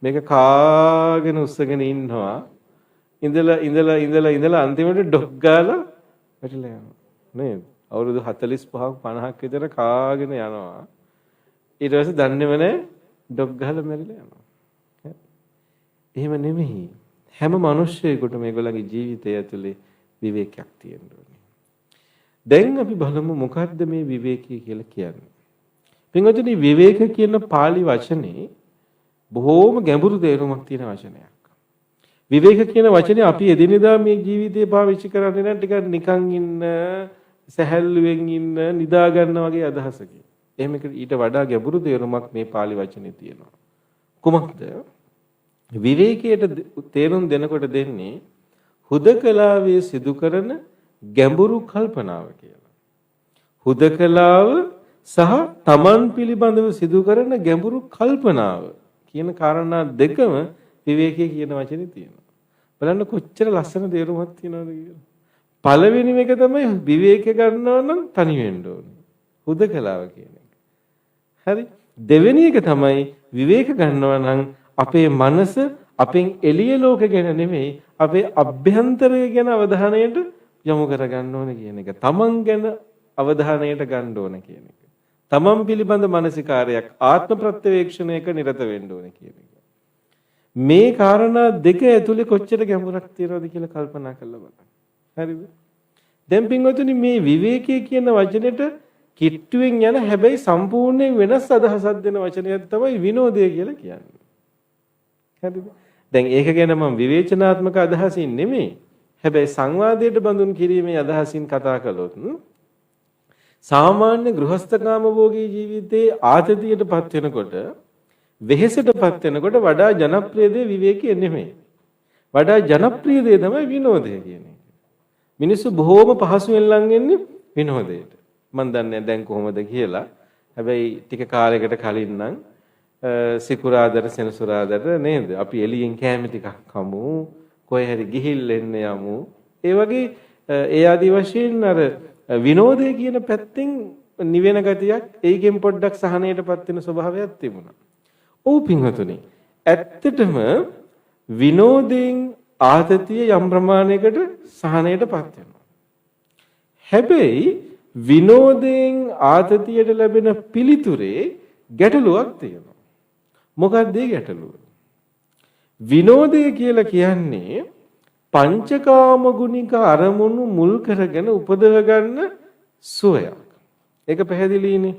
මේක කාගෙන උස්සගෙන ඉන්නවා. ඉඳලා අන්තිමට ඩොක් ගාලා වැටිලා යනවා. නේද? අවුරුදු 45ක් 50ක් විතර කාගෙන යනවා. ඊට පස්සේ දන්නේම නැහැ ඩොක් ගහලා මැරිලා යනවා. එහෙම නෙමෙයි. හැම මිනිස්සෙකුටම මේගොල්ලන්ගේ ජීවිතය ඇතුලේ විවේකයක් තියෙන්න ඕනේ. දැන් අපි බලමු මොකද්ද මේ විවේකී කියලා කියන්නේ. පින්වතුනි, විවේක කියන පාලි වචනේ බොහෝම ගැඹුරු තේරුමක් තියෙන වචනයක්. විවේක කියන වචනේ අපි එදිනෙදා මේ ජීවිතේ පාවිච්චි කරන්නේ නැහැ. ටිකක් නිකන් ඉන්න, සැහැල්ලුවෙන් ඉන්න, නිදා ගන්න වගේ අදහසකින්. එහෙම ඊට වඩා ගැඹුරු තේරුමක් මේ පාලි වචනේ තියෙනවා. කුමක්ද? විවේකයට තේරුම් දෙනකොට දෙන්නේ හුදකලාවේ සිදු කරන ගැඹුරු කල්පනාව කියලා. හුදකලාව සහ තමන් පිළිබඳව සිදු කරන ගැඹුරු කල්පනාව කියන කාරණා දෙකම විවේකයේ කියන වචනේ තියෙනවා. බලන්න කොච්චර ලස්සන තේරුමක් තියෙනවද කියලා. පළවෙනිම එක තමයි විවේක ගන්නවා නම් තනි වෙන්න ඕනේ. හුදකලාව කියන එක. හරි. දෙවෙනි එක තමයි විවේක ගන්නවා නම් අපේ මනස අපෙන් එළිය ලෝක ගැන නෙමෙයි අපේ අභ්‍යන්තරය ගැන අවධානයට යොමු කර ගන්න ඕනේ කියන එක. තමන් ගැන අවධානයට ගන්න ඕනේ කියන එක. තමන් පිළිබඳ මානසිකාරයක් ආත්ම ප්‍රත්‍යවේක්ෂණයක නිරත වෙන්න ඕනේ කියන එක. මේ කාරණා දෙක ඇතුලේ කොච්චර ගැඹුරක් තියෙනවද කියලා කල්පනා කරලා බලන්න. හරිද? දැන් පින්වතුනි මේ විවේකයේ කියන වචනෙට කිට්ටුවෙන් යන හැබැයි සම්පූර්ණයෙන් වෙනස් අදහසක් දෙන වචනයක් තමයි විනෝදය කියලා කියන්නේ. හරිද? දැන් ඒක ගැන මම විවේචනාත්මක අදහසින් නෙමෙයි. හැබැයි සංවාදයට බඳුන් කිරීමේ අදහසින් කතා කළොත් සාමාන්‍ය ගෘහස්ථකාම භෝගී ජීවිතයේ ආතතියටපත් වෙනකොට වෙහෙසටපත් වෙනකොට වඩා ජනප්‍රිය දේ විවේකී නෙමෙයි. වඩා ජනප්‍රිය දේ තමයි විනෝදය කියන්නේ. මිනිස්සු බොහෝම පහසුවෙන් ලං වෙන්නේ විනෝදයට. මම දන්නේ දැන් කොහොමද කියලා. හැබැයි ටික කාලයකට කලින් නම් සිකුරාදට සෙනසුරාදට නේද? අපි එළියෙන් කෑම ටිකක් කමු, කොහේ හරි ගිහිල්ලා එන්න යමු. ඒ වගේ ඒ ආදි වශයෙන් අර විනෝදය කියන පැත්තෙන් නිවෙන ගතියක් ඒකෙන් පොඩ්ඩක් සහනයටපත් වෙන ස්වභාවයක් තිබුණා. ඔව් පින්වතුනි. ඇත්තටම විනෝදයෙන් ආතතිය යම් ප්‍රමාණයකට සහනයටපත් වෙනවා. හැබැයි විනෝදයෙන් ආතතියට ලැබෙන පිළිතුරේ ගැටලුවක් තියෙනවා. මොකක්ද ඒ ගැටලුව? විනෝදය කියලා කියන්නේ පංචකාම ගුණික අරමුණු මුල් කරගෙන උපදව ගන්න සුවයක්. ඒක පැහැදිලිනේ.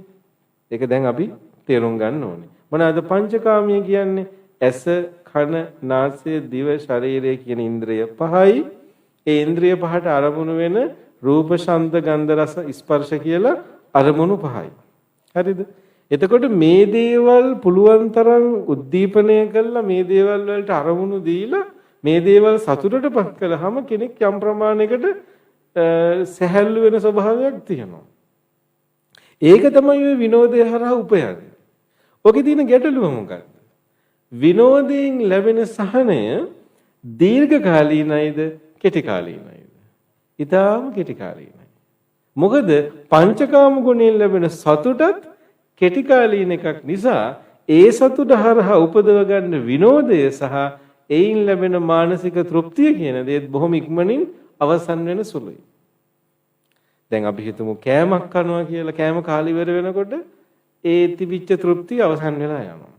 ඒක දැන් අපි තේරුම් ගන්න ඕනේ. මොනවාද පංචකාමයේ කියන්නේ? ඇස, කන, නාසය, දිව, ශරීරය කියන ඉන්ද්‍රිය පහයි. ඒ ඉන්ද්‍රිය පහට අරමුණු වෙන රූප, ශබ්ද, ගන්ධ, රස, ස්පර්ශ කියලා අරමුණු පහයි. හරිද? එතකොට මේ දේවල් පුළුවන් තරම් උද්දීපනය කළා මේ දේවල් වලට අරමුණු දීලා මේ දේවල් සතුටටපත් කළාම කෙනෙක් යම් ප්‍රමාණයකට සැහැල්ලු වෙන ස්වභාවයක් තියෙනවා. ඒක තමයි ඔය විනෝදය හරහා උපයන්නේ. ඔකේ තියෙන ගැටලුව මොකක්ද? විනෝදයෙන් ලැබෙන සහනය දීර්ඝකාලීනයිද කෙටි කාලීනයිද? ඊටාම කෙටි කාලීනයි. මොකද පංචකාම ගුණයෙන් ලැබෙන සතුටත් කෙටි කාලීන එකක් නිසා ඒ සතුට හරහා උපදව ගන්න විනෝදය සහ එයින් ලැබෙන මානසික තෘප්තිය කියන දේ බොහොම ඉක්මනින් අවසන් වෙන සුළුයි. දැන් අපි හිතමු කෑමක් කනවා කියලා කෑම කාලි ඉවර වෙනකොට ඒ තිබිච්ච තෘප්තිය අවසන් වෙලා යනවා.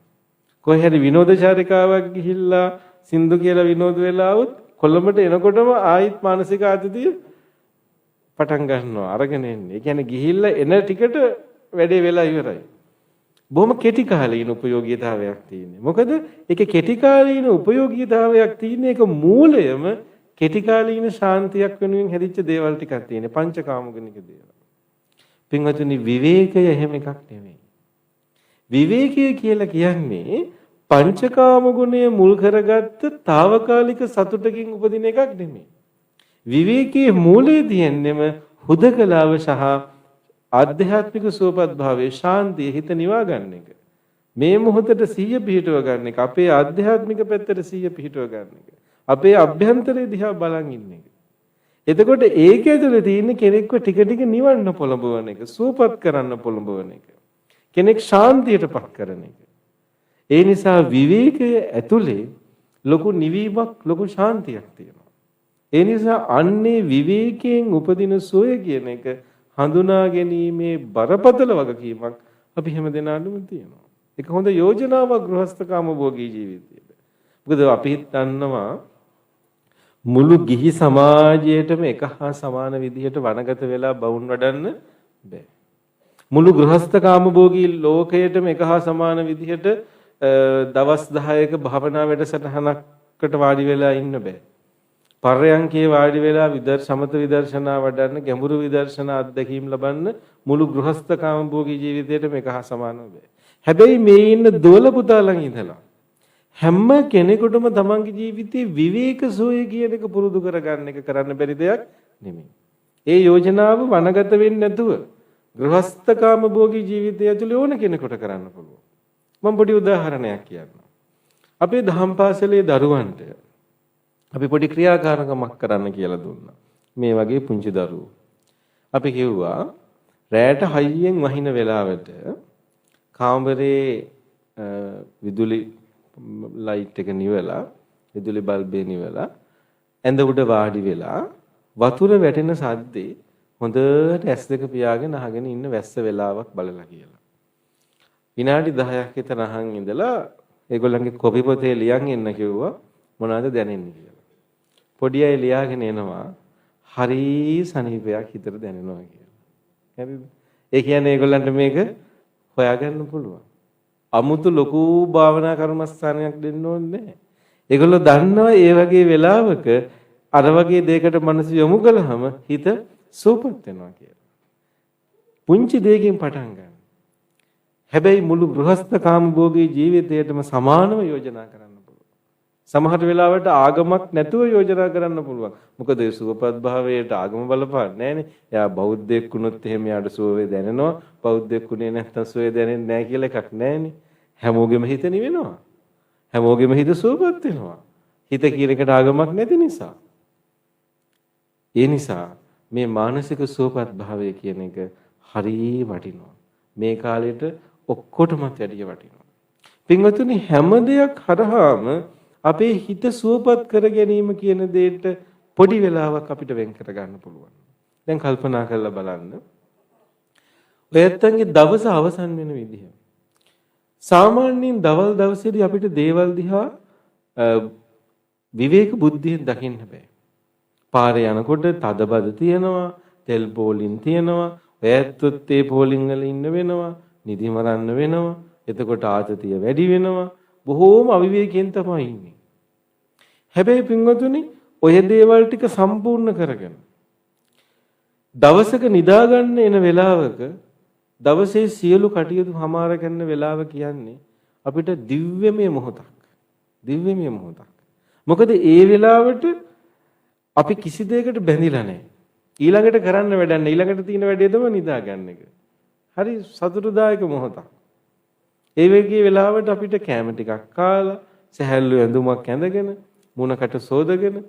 කොහේ හරි විනෝද චාරිකාවක් ගිහිල්ලා සින්දු කියලා විනෝද වෙලා આવුත් කොළඹට එනකොටම ආයිත් මානසික ආතතිය පටන් ගන්නවා අරගෙන එන්නේ. ඒ කියන්නේ ගිහිල්ලා එන ටිකට වැඩේ වෙලා ඉවරයි. බොහොම කෙටි කාලීන ප්‍රයෝගීතාවයක් තියෙනවා. මොකද ඒකේ කෙටි කාලීන ප්‍රයෝගීතාවයක් තියෙන එක මූලයම කෙටි කාලීන ශාන්තියක් වෙනුවෙන් හැදිච්ච දේවල් ටිකක් තියෙනවා. පංචකාමගුණික දේවල්. පින්වතුනි විවේකය එහෙම එකක් නෙමෙයි. විවේකය කියලා කියන්නේ පංචකාම ගුණය මුල් කරගත්ත తాවකාලික සතුටකින් උපදින එකක් නෙමෙයි. විවේකයේ මූලයේ තියෙන්නම හුදකලාව සහ ආධ්‍යාත්මික සුවපත් භාවයේ ශාන්තිය හිත නිවා ගන්න එක. මේ මොහොතට සිහිය පිහිටව ගන්න එක. අපේ ආධ්‍යාත්මික පැත්තට සිහිය පිහිටව ගන්න එක. අපේ අභ්‍යන්තරයේ දිහා බලන් ඉන්න එක. එතකොට ඒක ඇතුලේ තියෙන කෙනෙක්ව ටික ටික නිවන්න පොළඹවන එක, සුවපත් කරන්න පොළඹවන එක. කෙනෙක් ශාන්තියටපත් කරන එක. ඒ නිසා විවේකයේ ඇතුලේ ලොකු නිවීමක්, ලොකු ශාන්තියක් තියෙනවා. ඒ නිසා අන්නේ විවේකයෙන් උපදින සෝය කියන එක හඳුනා ගැනීමේ බරපතල වගකීමක් අපි හැමදෙනාටම තියෙනවා. ඒක හොඳ යෝජනාවක් ගෘහස්ථකාම භෝගී ජීවිතයට. මොකද අපි දන්නවා මුළු ගිහි සමාජයේටම එක හා සමාන විදිහට වනගත වෙලා බවුන් වඩන්න බෑ. මුළු ගෘහස්ථකාම භෝගී ලෝකයේටම එක හා සමාන විදිහට දවස් 10ක භාවනා වැඩසටහනකට වාඩි වෙලා ඉන්න බෑ. පර්යංකේ වාඩි වෙලා සමත විදර්ශනා වඩන්න, ගැඹුරු විදර්ශනා අත්දැකීම් ලබන්න මුළු ගෘහස්ථකාම භෝගී ජීවිතේටම එක හා සමානව බෑ. හැබැයි මේ ඉන්න දෝල පුතාලන් ඉඳලා හැම කෙනෙකුටම තමන්ගේ ජීවිතේ විවේක සෝය කියන එක පුරුදු කරගන්න එක කරන්න බැරි දෙයක් නෙමෙයි. ඒ යෝජනාව වනගත වෙන්නේ නැතුව ගෘහස්ථකාම භෝගී ජීවිතය ඇතුළේ ඕන කෙනෙකුට කරන්න පුළුවන්. මම පොඩි උදාහරණයක් කියන්නම්. අපේ දහම් පාසලේ දරුවන්ට අපි පොඩි ක්‍රියාකාරකමක් කරන්න කියලා දුන්නා. මේ වගේ පුංචි දරුවෝ. අපි කිව්වා රැයට හයියෙන් වහින වෙලාවට කාමරේ විදුලි ලයිට් එක නිවලා විදුලි බල්බේ නිවලා ඇඳ උඩ වාඩි වෙලා වතුර වැටෙන සද්දේ හොඳට ඇස් දෙක පියාගෙන අහගෙන ඉන්න වැස්ස වෙලාවක් බලලා කියලා. විනාඩි 10ක් විතර අහන් ඉඳලා ඒගොල්ලන්ගේ කොපි පොතේ ලියන් එන්න කිව්වා මොනවද දැනෙන්නේ කියලා. පොඩි අය ලියාගෙන එනවා හරි සනීපයක් හිතට දැනෙනවා කියලා. හරිද? ඒ කියන්නේ ඒගොල්ලන්ට මේක හොයාගන්න පුළුවන්. අමුතු ලොකු භාවනා කර්මස්ථානයක් දෙන්න ඕනේ නැහැ. ඒගොල්ලෝ දන්නවා ඒ වගේ වෙලාවක අර වගේ දෙයකට මනස යොමු කළාම හිත සූපත් වෙනවා කියලා. පුංචි දෙයකින් පටන් ගන්න. හැබැයි මුළු ගෘහස්ත කාමභෝගී ජීවිතයටම සමානව යෝජනා කරන්න පුළුවන්. සමහර වෙලාවට ආගමක් නැතුව යෝජනා කරන්න පුළුවන්. මොකද ඒ සුවපත් භාවයට ආගම බලපාන්නේ නැහැනේ. එයා බෞද්ධයෙක් වුණොත් එහෙම යාට සුවේ දැනෙනවා. බෞද්ධයෙක් වුණේ නැත්නම් සුවේ දැනෙන්නේ නැහැ කියලා එකක් නැහැනේ. හැමෝගෙම හිත නිවෙනවා. හැමෝගෙම හිත සුවපත් වෙනවා. හිත කියන එකට ආගමක් නැති නිසා. ඒ නිසා මේ මානසික සුවපත් භාවය කියන එක හරිය වටිනවා. මේ කාලෙට ඔක්කොටම වැඩිය වටිනවා. පින්වතුනි හැම දෙයක් හරහාම අපේ හිත සුවපත් කර ගැනීම කියන දෙයට පොඩි වෙලාවක් අපිට වෙන් කර ගන්න පුළුවන්. දැන් කල්පනා කරලා බලන්න. ඔයත්තන්ගේ දවස අවසන් වෙන විදිහ. සාමාන්‍යයෙන් දවල් දවසේදී අපිට දේවල් දිහා විවේක බුද්ධියෙන් දකින්න බෑ. පාරේ යනකොට තදබද තියෙනවා, තෙල් පෝලින් තියෙනවා, ඔයත්තොත් ඒ පෝලින් වල ඉන්න වෙනවා, නිදි මරන්න වෙනවා, එතකොට ආතතිය වැඩි වෙනවා, බොහෝම අවිවේකයෙන් තමයි ඉන්නේ. හැබැයි පින්වතුනි ඔය දේවල් ටික සම්පූර්ණ කරගෙන දවසක නිදා ගන්න එන වෙලාවක දවසේ සියලු කටයුතු හමාර කරන වෙලාව කියන්නේ අපිට දිව්‍යමය මොහොතක්. දිව්‍යමය මොහොතක්. මොකද ඒ වෙලාවට අපි කිසි දෙයකට බැඳිලා නැහැ. ඊළඟට කරන්න වැඩක් නැහැ. ඊළඟට තියෙන වැඩේ තමයි නිදා ගන්න එක. හරි සතුටුදායක මොහොතක්. ඒ වගේ වෙලාවට අපිට කැම ටිකක් කාලා සහැල්ලු ඇඳුමක් ඇඳගෙන මුණකට සෝදගෙන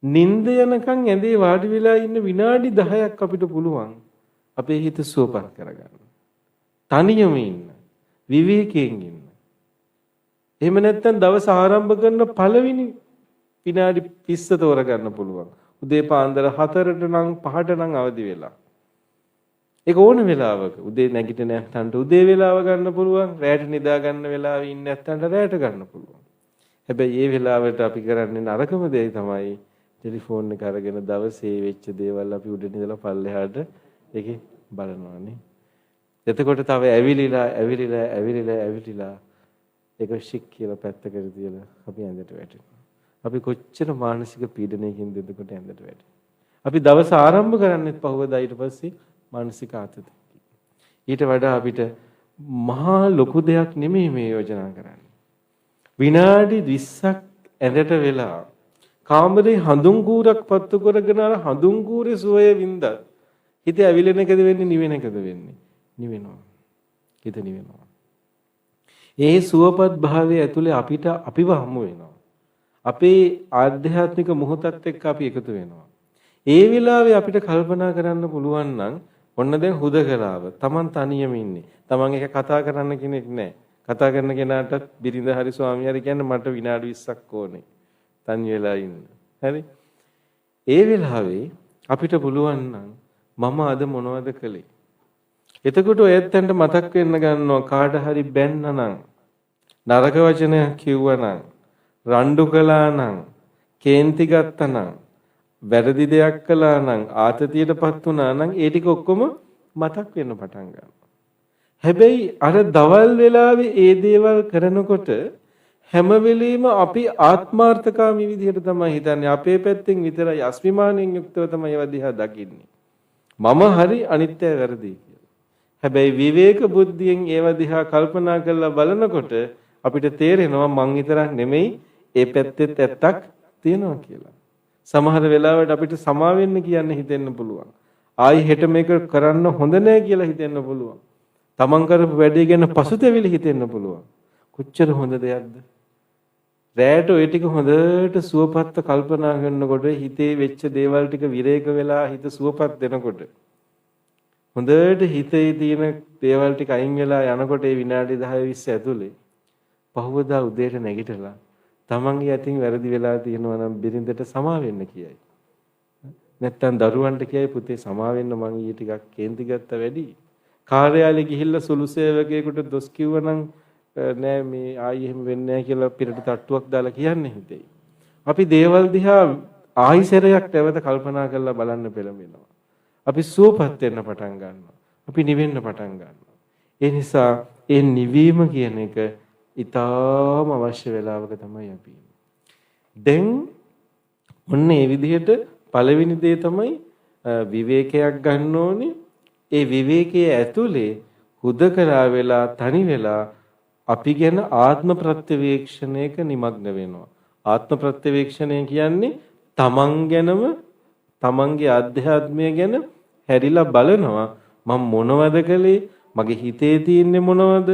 නිින්ද යනකම් ඇඳේ වාඩි වෙලා ඉන්න විනාඩි 10ක් අපිට පුළුවන් අපේ හිත සුවපත් කරගන්න. තනියම ඉන්න. විවේකයෙන් ඉන්න. එහෙම නැත්නම් දවස ආරම්භ කරන පළවෙනි විනාඩි 20 තෝරගන්න පුළුවන්. උදේ පාන්දර 4ට නම් 5ට නම් අවදි වෙලා. ඒක ඕන වෙලාවක උදේ නැගිටින නැත්නම් උදේ වෙලාව ගන්න පුළුවන්. රැට නිදා ගන්න වෙලාවෙ ඉන්න නැත්නම් රැට ගන්න පුළුවන්. හැබැයි මේ වෙලාවට අපි කරන්නේ නරකම දේ තමයි ටෙලිෆෝන් එක අරගෙන දවසේ වෙච්ච දේවල් අපි උඩින් ඉඳලා පල්ලෙහාට ඒකේ බලනවානේ. එතකොට තව ඇවිලිලා ඒක ශික් කියලා පැත්තකට තියලා අපි ඇඳට වැටෙනවා. අපි කොච්චර මානසික පීඩනයකින්ද එතකොට ඇඳට වැටෙන්නේ. අපි දවස ආරම්භ කරන්නේත් පහුවදා ඊට පස්සේ මානසික ආතතිය. ඊට වඩා අපිට මහා ලොකු දෙයක් නෙමෙයි මේ යෝජනා කරන්නේ. විනාඩි 20ක් ඇඳට වෙලා කාමරේ හඳුන් කූරක් පත්තු කරගෙන අර හඳුන් කූරේ සුවය වින්දත් හිත ඇවිලෙන එකද වෙන්නේ නිවෙන එකද වෙන්නේ? නිවෙනවා. හිත නිවෙනවා. ඒ සුවපත් භාවයේ ඇතුලේ අපිට අපිව හමු වෙනවා. අපේ ආධ්‍යාත්මික මොහොතත් එක්ක අපි එකතු වෙනවා. ඒ වෙලාවේ අපිට කල්පනා කරන්න පුළුවන් නම් ඔන්න දැන් හුදකලාව. Taman තනියම ඉන්නේ. Taman එක කතා කරන්න කෙනෙක් නැහැ. කතා කරන කෙනාටත් බිරිඳ හරි ස්වාමියා හරි කියන්නේ මට විනාඩි 20ක් ඕනේ. තනි වෙලා ඉන්න. හරි? ඒ වෙලාවේ අපිට පුළුවන් නම් මම අද මොනවද කළේ? එතකොට ඔයත්තන්ට මතක් වෙන්න ගන්නවා කාට හරි බැන්නනම් නරක වචනයක් කිව්වනම් රණ්ඩු කළා නම් කේන්ති ගත්තා නම් වැරදි දෙයක් කළා නම් ආතතියටපත් වුණා නම් ඒ ටික ඔක්කොම මතක් වෙන්න පටන් ගන්නවා. හැබැයි අර දවල් වෙලාවේ ඒ දේවල් කරනකොට හැම වෙලෙම අපි ආත්මාර්ථකාමී විදිහට තමයි හිතන්නේ. අපේ පැත්තෙන් විතරයි අස්මිමානෙන් යුක්තව තමයි ඒවා දිහා දකින්නේ. මම හරි අනිත්‍ය වැරදි කියලා. හැබැයි විවේක බුද්ධියෙන් ඒවා දිහා කල්පනා කරලා බලනකොට අපිට තේරෙනවා මං විතරක් නෙමෙයි ඒ පැත්තෙත් ඇත්තක් තියෙනවා කියලා. සමහර වෙලාවට අපිට සමා වෙන්න කියන්න හිතෙන්න පුළුවන්. ආයි හෙට මේක කරන්න හොඳ නෑ කියලා හිතෙන්න පුළුවන්. තමන් කරපු වැඩේ ගැන පසුතැවිලි හිතෙන්න පුළුවන්. කොච්චර හොඳ දෙයක්ද? රැයට ওই ටික හොඳට සුවපත්ව කල්පනා කරනකොට හිතේ වෙච්ච දේවල් ටික විරේක වෙලා හිත සුවපත් වෙනකොට හොඳට හිතේ තියෙන දේවල් ටික අයින් වෙලා යනකොට ඒ විනාඩි 10 20 ඇතුලේ පහවදා උදේට නැගිටලා තමන්ගේ අතින් වැරදි වෙලා තියෙනවා නම් බිරිඳට සමා වෙන්න කියයි. නැත්තම් දරුවන්ට කියයි පුතේ සමා වෙන්න මං ඊ ටිකක් කේන්ති ගත්ත වැඩි. කාර්යාලේ ගිහිල්ලා සුළු සේවකයෙකුට දොස් කිව්වනම් නෑ මේ ආයි එහෙම වෙන්නේ නෑ කියලා පිටට තට්ටුවක් දාලා කියන්නේ හිතේ. අපි දේවල් දිහා ආයිසරයක් නැවත කල්පනා කරලා බලන්න පෙළඹෙනවා. අපි සුවපත් වෙන්න පටන් ගන්නවා. අපි නිවෙන්න පටන් ගන්නවා. ඒ නිසා ඒ නිවීම කියන එක ඊටාම අවශ්‍ය වෙලාවක තමයි අපි ඉන්නේ. දැන් ඔන්න ඒ විදිහට පළවෙනි දේ තමයි විවේකයක් ගන්න ඕනේ. ඒ විවේකයේ ඇතුලේ හුදකලා වෙලා තනි වෙලා අපි ගැන ආත්ම ප්‍රත්‍යවේක්ෂණයක නිමග්න වෙනවා. ආත්ම ප්‍රත්‍යවේක්ෂණය කියන්නේ තමන් ගැනම තමන්ගේ අධ්‍යාත්මය ගැන හැරිලා බලනවා. මම මොනවද කළේ? මගේ හිතේ තියෙන්නේ මොනවද?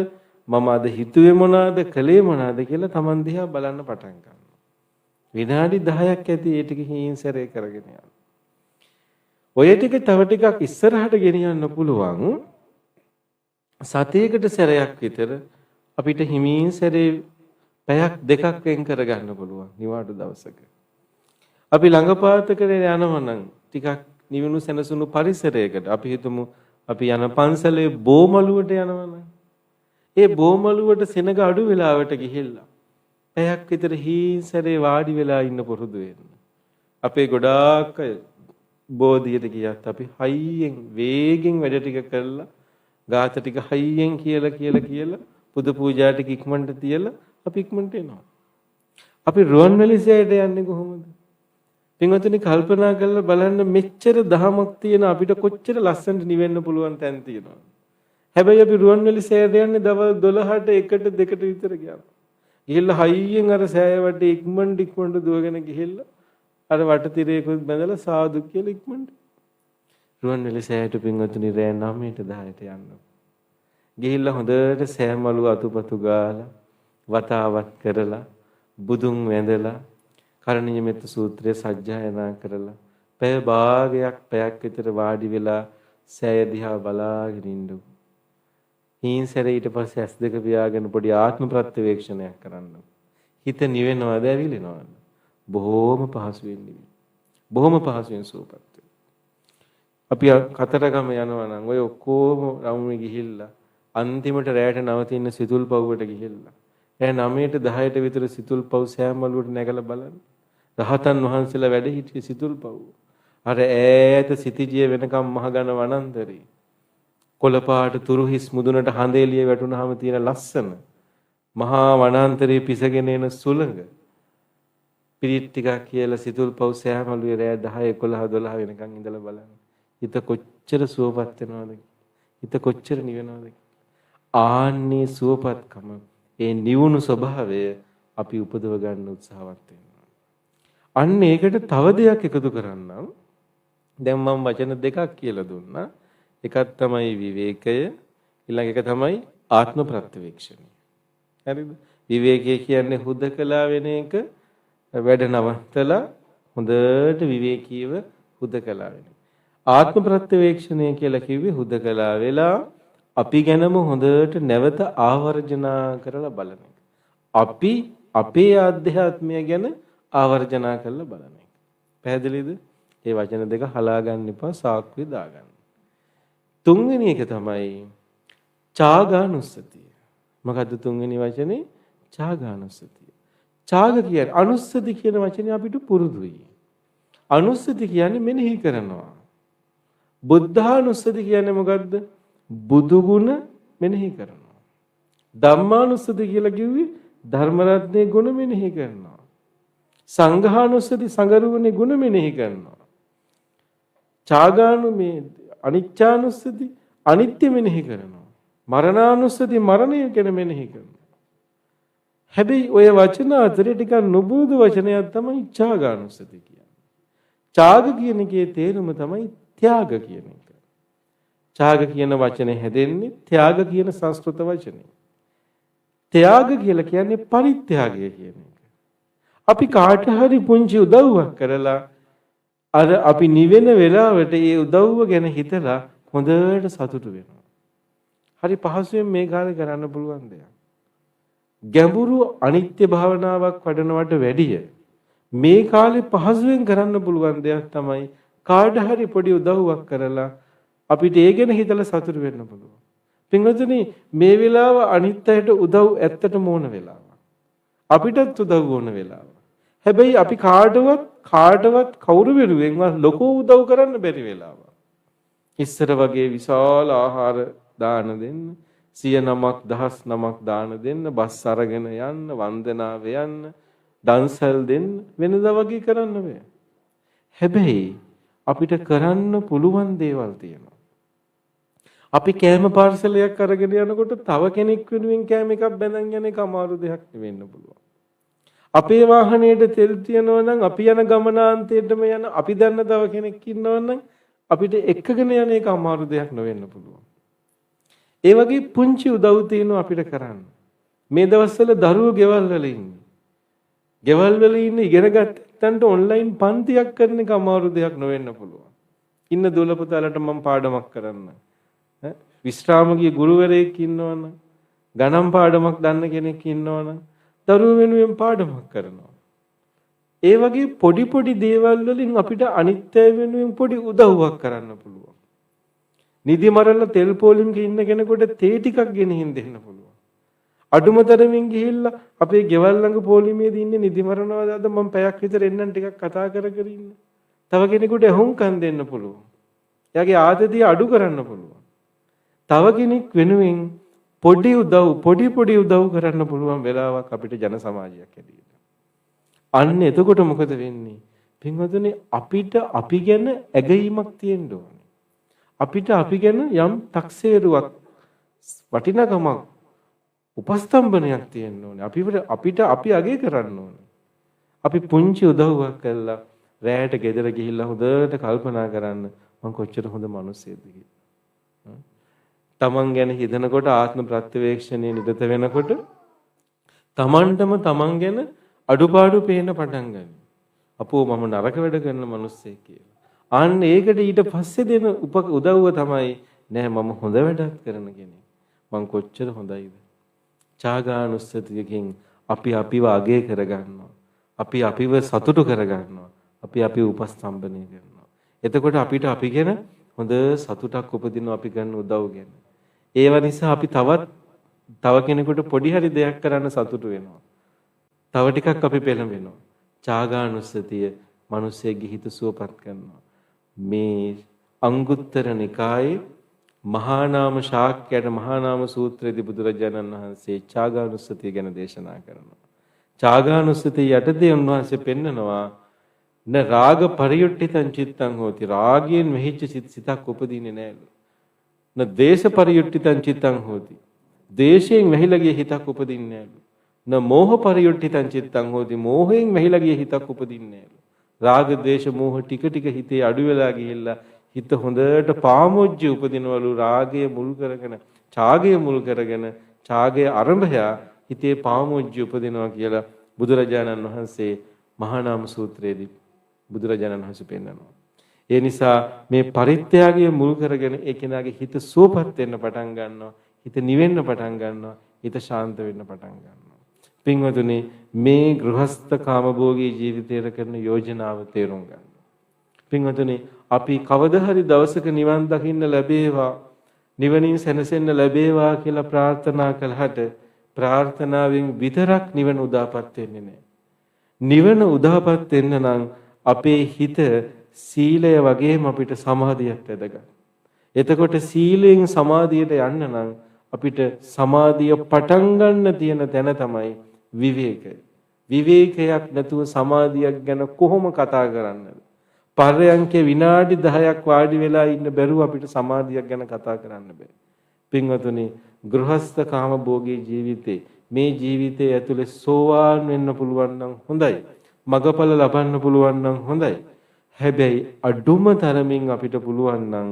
මම අද හිතුවේ මොනවද? කළේ මොනවද කියලා තමන් දිහා බලන්න පටන් ගන්නවා. විනාඩි 10ක් ඇති ඒ ටික හිංසරේ කරගෙන යනවා. ඔය ටික තව ටිකක් ඉස්සරහට ගෙනියන්න පුළුවන්. සතියකට සැරයක් විතර අපිට හිමින් සැරේ පැයක් දෙකක් වෙන් කරගන්න පුළුවන් නිවාඩු දවසක. අපි ළඟපාතකට යනවා නම් ටිකක් නිවුණු සැනසුණු පරිසරයකට අපි හිතමු අපි යන පන්සලේ බෝමලුවට යනවා නම් ඒ බෝමලුවට සෙනග අඩු වෙලාවට ගිහිල්ලා පැයක් විතර හිංසරේ වාඩි වෙලා ඉන්න පුරුදු වෙන්න. අපේ ගොඩාක් බෝධියට ගියත් අපි හයියෙන් වේගෙන් වැඩ ටික කරලා ගාත ටික හයියෙන් කියලා පුද පූජා ටික ඉක්මනට තියලා අපි ඉක්මනට එනවා. අපි රුවන්වැලිසෑයට යන්නේ කොහොමද? පින්වතුනි කල්පනා කරලා බලන්න මෙච්චර දහමක් තියෙන අපිට කොච්චර ලස්සනට නිවෙන්න පුළුවන් තැන් තියෙනවා. හැබැයි අපි රුවන්වැලිසෑයට යන්නේ දවල් 12ට 1ට 2ට විතර ගියා. ගිහිල්ලා හයියෙන් අර සෑය වටේ ඉක්මනට දුවගෙන ගිහිල්ලා අර වටතිරේකුත් බැඳලා සාදු කියලා ඉක්මනට රුවන්වැලිසෑයට පින්වතුනි රෑ 9ට 10ට යන්න. ගිහිල්ලා හොඳට සෑමලු අතුපතු ගාලා වතාවත් කරලා බුදුන් වැඳලා කරණීය මෙත්ත සූත්‍රය සජ්ජායනා කරලා පැය භාගයක් පැයක් විතර වාඩි වෙලා සෑය දිහා බලාගෙන ඉන්න. හිංසරේ ඊට පස්සේ ඇස් දෙක පියාගෙන පොඩි ආත්ම ප්‍රත්‍යවේක්ෂණයක් කරන්න. හිත නිවෙනවද ඇවිලෙනවද? බොහොම පහසුවෙන් නිවෙන. බොහොම පහසුවෙන් සූපත්. අපි කතරගම යනවා නම් ඔය ඔක්කොම රවුමේ ගිහිල්ලා අන්තිමට රැයට නවතින සිතුල් පව්වට ගිහිල්ලා රෑ 9ට 10ට විතර සිතුල් පව් සෑමලුවට නැගලා බලන්න. රහතන් වහන්සේලා වැඩ හිටිය සිතුල් පව්. අර ඈත සිටිජිය වෙනකම් මහගන වනාන්තරේ. කොළපාට තුරුහිස් මුදුනට හඳ එළිය වැටුනහම තියෙන ලස්සන මහා වනාන්තරයේ පිසගෙන එන සුළඟ. පිරිත් ටිකක් කියලා සිතුල් පව් සෑමලුවේ රෑ 10 11 12 වෙනකම් ඉඳලා බලන්න. හිත කොච්චර සුවපත් වෙනවද? හිත කොච්චර නිවෙනවද? ආන්නේ සුවපත්කම ඒ නිවුණු ස්වභාවය අපි උපදව ගන්න උත්සාහවත් වෙනවා. අන්න ඒකට තව දෙයක් එකතු කරන්නම්. දැන් මම වචන දෙකක් කියලා දුන්නා. එකක් තමයි විවේකය, ඊළඟ එක තමයි ආත්ම ප්‍රත්‍යවේක්ෂණය. හරිද? විවේකය කියන්නේ හුදකලා වෙන එක, වැඩ නවත්තලා හොඳට විවේකීව හුදකලා වෙන. ආත්ම ප්‍රත්‍යවේක්ෂණය කියලා කිව්වේ හුදකලා වෙලා අපි ගැනම හොඳට නැවත ආවර්ජනා කරලා බලන එක. අපි අපේ ආධ්‍යාත්මය ගැන ආවර්ජනා කරලා බලන එක. පැහැදිලිද? මේ වචන දෙක හලා ගන්න එපා, සාක්කුවේ දාගන්න. තුන්වෙනි එක තමයි චාගානුස්සතිය. මොකද්ද තුන්වෙනි වචනේ? චාගානුස්සතිය. චාග කියන්නේ අනුස්සති කියන වචනේ අපිට පුරුදුයි. අනුස්සති කියන්නේ මෙනෙහි කරනවා. බුද්ධානුස්සති කියන්නේ මොකද්ද? බුදු ගුණ මෙනෙහි කරනවා. ධම්මානුස්සති කියලා කිව්වේ ධර්ම රත්නයේ ගුණ මෙනෙහි කරනවා. සංඝානුස්සති සංගරුවනේ ගුණ මෙනෙහි කරනවා. චාගානු මේ අනිච්චානුස්සති අනිත්‍ය මෙනෙහි කරනවා. මරණානුස්සති මරණය ගැන මෙනෙහි කරනවා. හැබැයි ඔය වචන අතරේ ටිකක් නුබුරුදු වචනයක් තමයි ත්‍යාගානුස්සති කියන්නේ. ත්‍යාග කියන එකේ තේරුම තමයි ත්‍යාග කියන එක. ත්‍යාග කියන වචනේ හැදෙන්නේ ත්‍යාග කියන සංස්කෘත වචනේ. ත්‍යාග කියලා කියන්නේ පරිත්‍යාගය කියන එක. අපි කාට හරි පුංචි උදව්වක් කරලා අර අපි නිවෙන වෙලාවට ඒ උදව්ව ගැන හිතලා හොඳට සතුටු වෙනවා. හරි පහසුවෙන් මේ කාලේ කරන්න පුළුවන් දෙයක්. ගැඹුරු අනිත්‍ය භාවනාවක් වඩනවට වැඩිය මේ කාලේ පහසුවෙන් කරන්න පුළුවන් දෙයක් තමයි කාට හරි පොඩි උදව්වක් කරලා අපිට ඒ ගැන හිතලා සතුටු වෙන්න පුළුවන්. පින්වතුනි මේ වෙලාව අනිත් අයට උදව් ඇත්තටම ඕන වෙලාව. අපිටත් උදව් ඕන වෙලාව. හැබැයි අපි කාටවත් කවුරු වෙනුවෙන්වත් ලොකෝ උදව් කරන්න බැරි වෙලාව. ඉස්සර වගේ විශාල ආහාර දාන දෙන්න, 100 නමක් 1000 නමක් දාන දෙන්න, බස් අරගෙන යන්න, වන්දනාව යන්න, දන්සල් දෙන්න වෙනදා වගේ කරන්න බෑ. හැබැයි අපිට කරන්න පුළුවන් දේවල් තියෙනවා. අපි කෑම පාර්සලයක් අරගෙන යනකොට තව කෙනෙක් වෙනුවෙන් කෑම එකක් බැඳන් යන එක අමාරු දෙයක් නෙවෙන්න පුළුවන්. අපේ වාහනේට තෙල් තියනවා නම් අපි යන ගමනාන්තයේටම යන අපි දන්න තව කෙනෙක් ඉන්නවා නම් අපිට එක්කගෙන යන එක අමාරු දෙයක් නොවෙන්න පුළුවන්. ඒ වගේ පුංචි උදව් තියෙනවා අපිට කරන්න. මේ දවස්වල දරුවෝ ගෙවල් වල ඉන්නේ. ගෙවල් වල ඉන්න ඉගෙන ගන්නට ඔන්ලයින් පන්තියක් කරන එක අමාරු දෙයක් නොවෙන්න පුළුවන්. ඉන්න දොළ පුතාලට මම පාඩමක් කරන්න. විශ්‍රාමගිය ගුරුවරයෙක් ඉන්නවනම්, ගණන් පාඩමක් දන්න කෙනෙක් ඉන්නවනම් දරුවෝ වෙනුවෙන් පාඩමක් කරනවා. ඒ වගේ පොඩි දේවල් වලින් අපිට අනිත්‍ය වෙනුවෙන් පොඩි උදව්වක් කරන්න පුළුවන්. නිදි මරලා තෙල් පොලිමක ඉන්න කෙනෙකුට තේ ටිකක් ගෙනින් දෙන්න පුළුවන්. අඩුම තරමින් ගිහිල්ලා අපේ ගෙවල් ළඟ පොලිමේදී ඉන්නේ නිදි මරනවාද අද මම පැයක් විතර එන්නම් ටිකක් කතා කර ඉන්න. තව කෙනෙකුට හුම්කම් දෙන්න පුළුවන්. එයාගේ ආතතිය අඩු කරන්න පුළුවන්. තව කෙනෙක් වෙනුවෙන් පොඩි උදව් කරන්න පුළුවන් වෙලාවක් අපිට ජන සමාජයක් ඇතිවෙන්න. අන්න එතකොට මොකද වෙන්නේ? පින්වතුනි අපිට අපි ගැන ඇගීමක් තියෙන්න ඕනේ. අපිට අපි ගැන යම් තක්සේරුවක් වටිනකමක් උපස්තම්භනයක් තියෙන්න ඕනේ. අපිට අපි අගය කරන්න ඕනේ. අපි පුංචි උදව්වක් කළා රැයට ගෙදර ගිහිල්ලා හොඳට කල්පනා කරන්න මම කොච්චර හොඳ මිනිස්සෙක්ද කියලා. තමන් ගැන හිතනකොට ආත්ම ප්‍රත්‍යවේක්ෂණයේ නිරත වෙනකොට තමන්ටම තමන් ගැන අඩුපාඩු පේන්න පටන් ගන්නවා. අපෝ මම නරක වැඩ කරන මිනිස්සෙක් කියලා. අන්න ඒකට ඊට පස්සේ දෙන උදව්ව තමයි නෑ මම හොඳ වැඩක් කරන කෙනෙක්. මං කොච්චර හොඳයිද? ත්‍යාගානුස්සතියකින් අපි අපිව අගය කරගන්නවා. අපි අපිව සතුටු කරගන්නවා. අපි අපිව උපස්තම්භනය කරනවා. එතකොට අපිට අපි ගැන හොඳ සතුටක් උපදිනවා අපි ගන්න උදව් ගැන. ඒව නිසා අපි තව කෙනෙකුට පොඩි හරි දෙයක් කරන්න සතුටු වෙනවා. තව ටිකක් අපි පෙළඹෙනවා. ත්‍යාගානුස්සතිය මිනිස්සෙගේ හිත සුවපත් කරනවා. මේ අංගුත්තර නිකායේ මහා නාම ශාක්‍යයට මහා නාම සූත්‍රයේදී බුදුරජාණන් වහන්සේ ත්‍යාගානුස්සතිය ගැන දේශනා කරනවා. ත්‍යාගානුස්සතිය යටතේ උන්වහන්සේ පෙන්නනවා න රාග පරියුට්ඨිතං චිත්තං හෝති. රාගයෙන් මෙහිච්ච සිතක් උපදින්නේ නැලු. න දේශ පරියුට්ඨිතං චිත්තං හෝති. දේශයෙන් වැහිලා ගිය හිතක් උපදින්නේ නැලු. න මෝහ පරියුට්ඨිතං චිත්තං හෝති. මෝහයෙන් වැහිලා ගිය හිතක් උපදින්නේ නැලු. රාග දේශ මෝහ ටික හිතේ අඩු වෙලා ගිහිල්ලා හිත හොඳට පාමොජ්ජ උපදිනවලු. රාගය මුල් කරගෙන ඡාගය මුල් කරගෙන ඡාගය ආරම්භය හිතේ පාමොජ්ජ උපදිනවා කියලා බුදුරජාණන් වහන්සේ මහා නාම සූත්‍රයේදී බුදුරජාණන් වහන්සේ පෙන්නනවා. ඒ නිසා මේ පරිත්‍යාගය මුල් කරගෙන ඒ කෙනාගේ හිත සුවපත් වෙන්න පටන් ගන්නවා. හිත නිවෙන්න පටන් ගන්නවා. හිත ශාන්ත වෙන්න පටන් ගන්නවා. පින්වතුනි මේ ගෘහස්ත කාමභෝගී ජීවිතය කරන යෝජනාව තේරුම් ගන්න. පින්වතුනි අපි කවදා හරි දවසක නිවන් දකින්න ලැබේවා, නිවනින් සැනසෙන්න ලැබේවා කියලා ප්‍රාර්ථනා කළාට ප්‍රාර්ථනාවෙන් විතරක් නිවන උදාපත් වෙන්නේ නැහැ. නිවන උදාපත් වෙන්න නම් අපේ හිත සීලය වගේම අපිට සමාධියක් වැදගත්. එතකොට සීලයෙන් සමාධියට යන්න නම් අපිට සමාධිය පටන් ගන්න තියෙන තැන තමයි විවේකය. විවේකයක් නැතුව සමාධියක් ගැන කොහොම කතා කරන්නද? පර්යංකේ විනාඩි 10ක් වාඩි වෙලා ඉන්න බැරුව අපිට සමාධියක් ගැන කතා කරන්න බෑ. පින්වතුනි ගෘහස්ත කාමභෝගී ජීවිතේ මේ ජීවිතයේ ඇතුලේ සෝවාන් වෙන්න පුළුවන් නම් හොඳයි. මගඵල ලබන්න පුළුවන් නම් හොඳයි. හැබැයි අඩුම තරමින් අපිට පුළුවන් නම්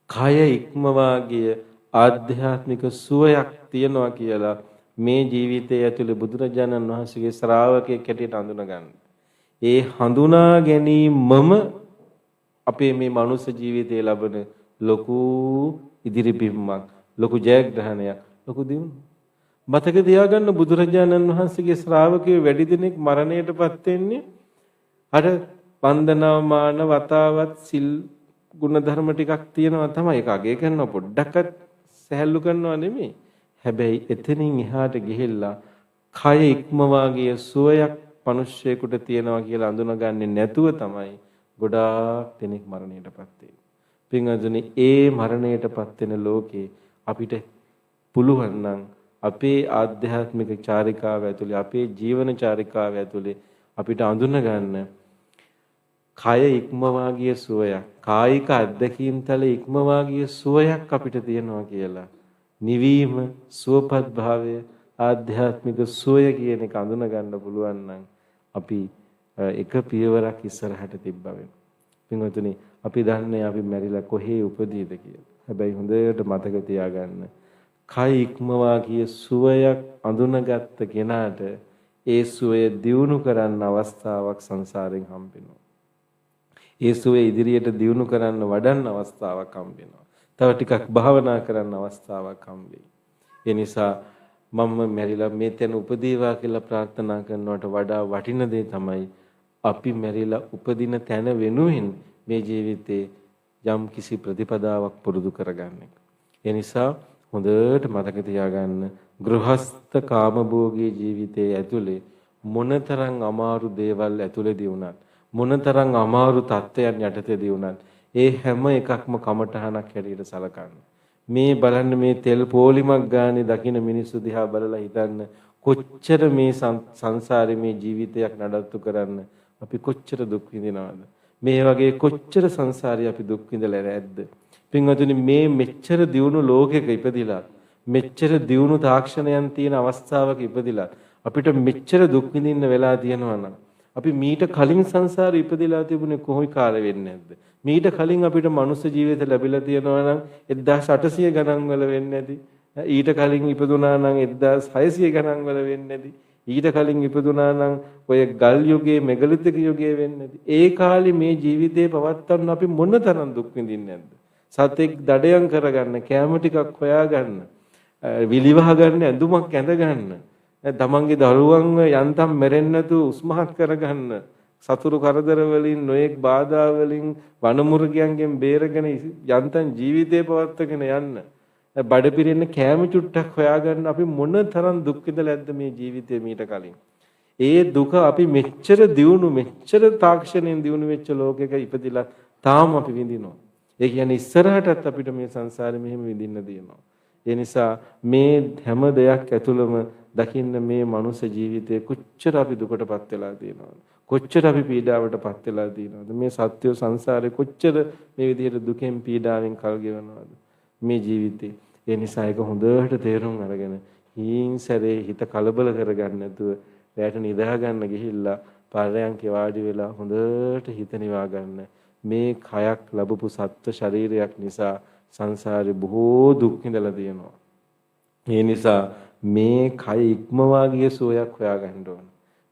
කය ඉක්මවා ගිය ආධ්‍යාත්මික සුවයක් තියනවා කියලා මේ ජීවිතයේ ඇතුලේ බුදුරජාණන් වහන්සේගේ ශ්‍රාවකයෙක් හැටියට හඳුනා ගන්න. ඒ හඳුනා ගැනීමම අපේ මේ මනුස්ස ජීවිතයේ ලබන ලොකු ඉදිරි බිම්මක්, ලොකු ජයග්‍රහණයක්, ලොකු දියුණුවක්. මතක තියාගන්න බුදුරජාණන් වහන්සේගේ ශ්‍රාවකයෝ වැඩි දිනෙක මරණයටපත් වෙන්නේ අර වන්දනා මාන වතාවත් සිල් ගුණ ධර්ම ටිකක් තියෙනවා තමයි. ඒක අගය කරනවා, පොඩ්ඩක්වත් සහැල්ලු කරනවා නෙමෙයි. හැබැයි එතනින් එහාට ගිහිල්ලා කය ඉක්මවා ගිය සුවයක් මිනිස්සෙකුට තියනවා කියලා අඳුනගන්නේ නැතුව තමයි ගොඩාක් දෙනෙක් මරණයටපත් වෙන්නේ. පින්වතුනි, ඒ මරණයටපත් වෙන ලෝකේ අපිට පුළුවන් නම් අපේ ආධ්‍යාත්මික චාරිකාව ඇතුලේ, අපේ ජීවන චාරිකාව ඇතුලේ අපිට අඳුන ගන්න කය ඉක්මවා ගිය සුවයක්, කායික අත්දැකීම් තල ඉක්මවා ගිය සුවයක් අපිට තියෙනවා කියලා. නිවීම, සුවපත් භාවය, ආධ්‍යාත්මික සුවය කියන එක අඳුන ගන්න පුළුවන් නම් අපි එක පියවරක් ඉස්සරහට තිබ්බා වෙනවා. පින්වතුනි, අපි දන්නේ අපි මැරිලා කොහේ උපදීද කියලා. හැබැයි හොඳට මතක තියාගන්න, කය ඉක්මවා ගිය සුවයක් අඳුනගත්ත කෙනාට ඒ සුවය දියුණු කරන්න අවස්ථාවක් සංසාරයෙන් හම්බෙනවා. ඒ සුවය ඉදිරියට දියුණු කරන්න වඩන්න අවස්ථාවක් හම්බෙනවා. තව ටිකක් භාවනා කරන්න අවස්ථාවක් හම්බෙයි. ඒ නිසා මම මැරිලා මේ තැන උපදීවා කියලා ප්‍රාර්ථනා කරනවට වඩා වටින දේ තමයි අපි මැරිලා උපදින තැන වෙනුවෙන් මේ ජීවිතේ යම් කිසි ප්‍රතිපදාවක් පුරුදු කරගන්න එක. ඒ නිසා හොඳට මතක තියාගන්න, ගෘහස්ත කාමභෝගී ජීවිතයේ ඇතුලේ මොනතරම් අමාරු දේවල් ඇතුලේදී වුණත්, මොනතරම් අමාරු තත්ත්වයන් යටතේදී වුණත්, ඒ හැම එකක්ම කමටහනක් හැටියට සලකන්න. මේ බලන්න, මේ තෙල් පොලිමක් ගානේ දකින්න මිනිස්සු දිහා බලලා හිතන්න, කොච්චර මේ සංසාරේ මේ ජීවිතයක් නඩත්තු කරන්න අපි කොච්චර දුක් විඳිනවද? මේ වගේ කොච්චර සංසාරේ අපි දුක් විඳලා නැද්ද? පින්වතුනි, මේ මෙච්චර දියුණු ලෝකයක ඉපදිලා, මෙච්චර දියුණු තාක්ෂණයන් තියෙන අවස්ථාවක ඉපදිලා අපිට මෙච්චර දුක් විඳින්න වෙලා තියෙනවා නම් අපි මීට කලින් සංසාරේ ඉපදිලා තිබුණේ කොහොම කාලෙ වෙන්නේ නැද්ද? මීට කලින් අපිට මනුස්ස ජීවිත ලැබිලා තියෙනවා නම් 1800 ගණන් වල වෙන්නේ නැති. ඊට කලින් ඉපදුනා නම් 1600 ගණන් වල වෙන්නේ නැති. ඊට කලින් ඉපදුනා නම් ඔය ගල් යුගයේ මෙගලිතික යුගයේ වෙන්නේ නැති. ඒ කාලේ මේ ජීවිතේ පවත්තන්න අපි මොනතරම් දුක් විඳින්නේ නැද්ද? සතෙක් දඩයන් කරගන්න, කැම ටිකක් හොයාගන්න, විලිවහ ගන්න, ඇඳුමක් ඇඳ ගන්න, තමන්ගේ දරුවන්ව යන්තම් මැරෙන්නේ නැතුව උස්මහත් කරගන්න, සතුරු කරදර වලින්, නොයෙක් බාධා වලින්, වනමුර්ගයන්ගෙන් බේරගෙන යන්තම් ජීවිතේ පවත්වාගෙන යන්න, බඩ පිරෙන්න කැම චුට්ටක් හොයාගන්න අපි මොන තරම් දුක් විඳලා ඇද්ද මේ ජීවිතේ මීට කලින්. ඒ දුක අපි මෙච්චර දියුණු, මෙච්චර තාක්ෂණයෙන් දියුණු වෙච්ච ලෝකයක ඉපදිලා තාම අපි විඳිනවා. ඒ කියන්නේ ඉස්සරහටත් අපිට මේ සංසාරේ මෙහෙම විඳින්න තියෙනවා. ඒ නිසා මේ හැම දෙයක් ඇතුළම දකින්න මේ මනුස්ස ජීවිතේ කොච්චර අපි දුකටපත් වෙලා තියෙනවද? කොච්චර අපි පීඩාවටපත් වෙලා තියෙනවද? මේ සත්‍ය සංසාරේ කොච්චර මේ විදිහට දුකෙන් පීඩාවෙන් කල් ගෙවනවද මේ ජීවිතේ? ඒ නිසා ඒක හොඳට තේරුම් අරගෙන හීන්සරේ හිත කලබල කරගන්න නැතුව රැට නිදා ගන්න ගිහිල්ලා පරයන්ක වාඩි වෙලා හොඳට හිත නිවා ගන්න. මේ කයක් ලැබපු සත්ත්ව ශරීරයක් නිසා සංසාරේ බොහෝ දුක් විඳලා තියෙනවා. ඒ නිසා මේ කය ඉක්මවා ගිය සුවයක් හොයා ගන්න ඕන.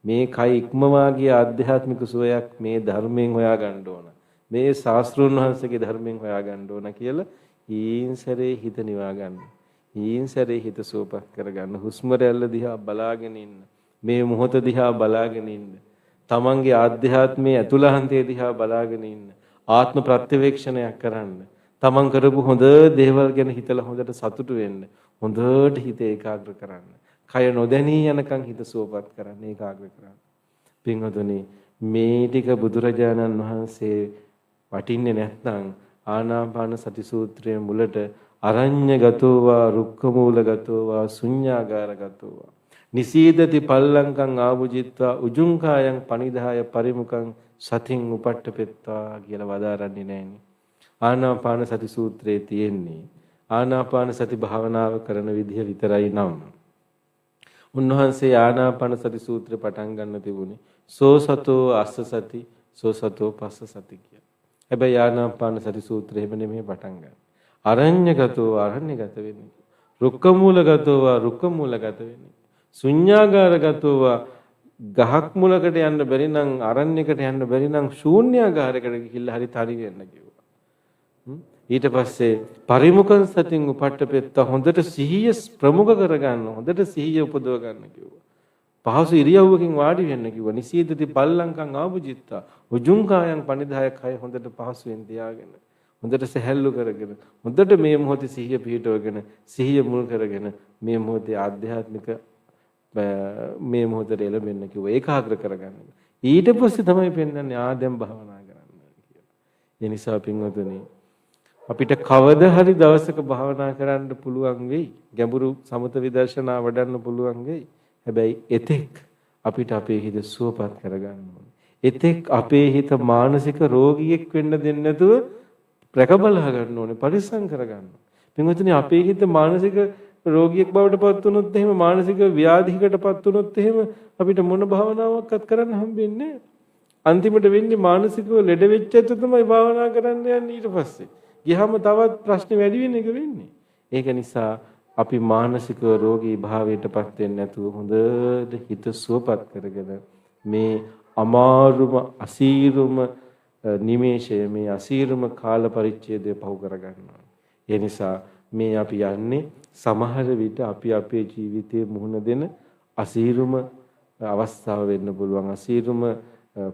මේ කය ඉක්මවා ගිය ආධ්‍යාත්මික සුවයක් මේ ධර්මයෙන් හොයා ගන්න ඕන. මේ ශාස්ත්‍රඥ වහන්සේගේ ධර්මයෙන් හොයා ගන්න ඕන කියලා හීන්සරේ හිත නිවා ගන්න. හීන්සරේ හිත සුවපත් කරගන්න. හුස්ම රැල්ල දිහා බලාගෙන ඉන්න. මේ මොහොත දිහා බලාගෙන ඉන්න. තමන්ගේ ආධ්‍යාත්මයේ ඇතුළාන්තයේ දිහා බලාගෙන ඉන්න. ආත්ම ප්‍රත්‍යවේක්ෂණයක් කරන්න. තමන් කරපු හොඳ දේවල් ගැන හිතලා හොඳට සතුටු වෙන්න. හොඳට හිත ඒකාග්‍ර කරන්න. කය නොදැනී යනකම් හිත සුවපත් කරන්න, ඒකාග්‍ර කරන්න. පින්වතුනි, මේ ටික බුදුරජාණන් වහන්සේ වටින්නේ නැත්නම් ආනාපාන සති සූත්‍රයේ මුලට අරඤ්‍යගතෝවා, රුක්ඛමූලගතෝවා, ශුඤ්ඤාගාරගතෝවා, නිසීදති පල්ලංකං ආභුජිත්වා, උජුංකායන් පනිදාය පරිමුඛං සතින් උපට්ඨපෙත්තා කියලා වදාරන්නේ නැහෙනි. ආනාපාන සති සූත්‍රයේ තියෙන්නේ ආනාපාන සති භාවනාව කරන විදිහ විතරයි නම් උන්වහන්සේ ආනාපාන සති සූත්‍රය පටන් ගන්න තිබුණේ සෝ සතෝ අස්ස සති සෝ සතෝ පස්ස සති කියලා. හැබැයි ආනාපාන සති සූත්‍රය එහෙම නෙමෙයි පටන් ගන්න. අරඤ්‍යගතෝ අරඤ්‍යගත වෙන්නේ. රුක්කමූලගතෝ රුක්කමූලගත වෙන්නේ. ශුඤ්ඤාගාරගතෝ ගහක් මුලකට යන්න බැරි නම් අරණ්‍යයකට යන්න බැරි නම් ශූන්‍යාගාරයකට ගිහිල්ලා හරි තනි වෙන්න කිව්වා. ඊට පස්සේ පරිමුඛං සතින් උපට්ඨපෙත්ත හොඳට සිහිය ප්‍රමුඛ කරගන්න හොඳට සිහිය උපදව ගන්න කිව්වා. පහසු ඉරියව්වකින් වාඩි වෙන්න කිව්වා. නිසීදති පල්ලංකං ආභුජිත්තා උජුංකායන් පනිදායක අය හොඳට පහසුවෙන් තියාගෙන හොඳට සැහැල්ලු කරගෙන හොඳට මේ මොහොතේ සිහිය පිහිටවගෙන සිහිය මුල් කරගෙන මේ මොහොතේ ආධ්‍යාත්මික මේ මොහොතේ එළඹෙන්න කිව්වා. ඒකාග්‍ර කරගන්න. ඊට පස්සේ තමයි පෙන්වන්නේ ආදම් භාවනා කරන්න කියලා. ඒ නිසා පින්වතුනි අපිට කවදා හරි දවසක භාවනා කරන්න පුළුවන් වෙයි. ගැඹුරු සමත විදර්ශනා වඩන්න පුළුවන් වෙයි. හැබැයි එතෙක් අපිට අපේ හිත සුවපත් කරගන්න ඕනේ. එතෙක් අපේ හිත මානසික රෝගියෙක් වෙන්න දෙන්නේ නැතුව රැකබලා ගන්න ඕනේ, පරිස්සම් කරගන්න. පින්වතුනි අපේ හිත මානසික රෝගියෙක් බවට පත් වුණොත් එහෙම මානසික ව්‍යාධියකට පත් වුණොත් එහෙම අපිට මොන භාවනාවක්වත් කරන්න හම්බෙන්නේ නැහැ. අන්තිමට වෙන්නේ මානසිකව ලෙඩ වෙච්ච ඇත්ත තමයි භාවනා කරන්න යන්නේ ඊට පස්සේ. ගියාම තවත් ප්‍රශ්න වැඩි වෙන එක වෙන්නේ. ඒක නිසා අපි මානසික රෝගී භාවයටපත් වෙන්නේ නැතුව හොඳට හිත සුවපත් කරගෙන මේ අමාරුම අසීරුම නිමේෂය මේ අසීරුම කාල පරිච්ඡේදය පහු කරගන්නවා. ඒ නිසා මේ අපි යන්නේ සමහර විට අපි අපේ ජීවිතයේ මුහුණ දෙන අසීරුම අවස්ථාව වෙන්න පුළුවන්. අසීරුම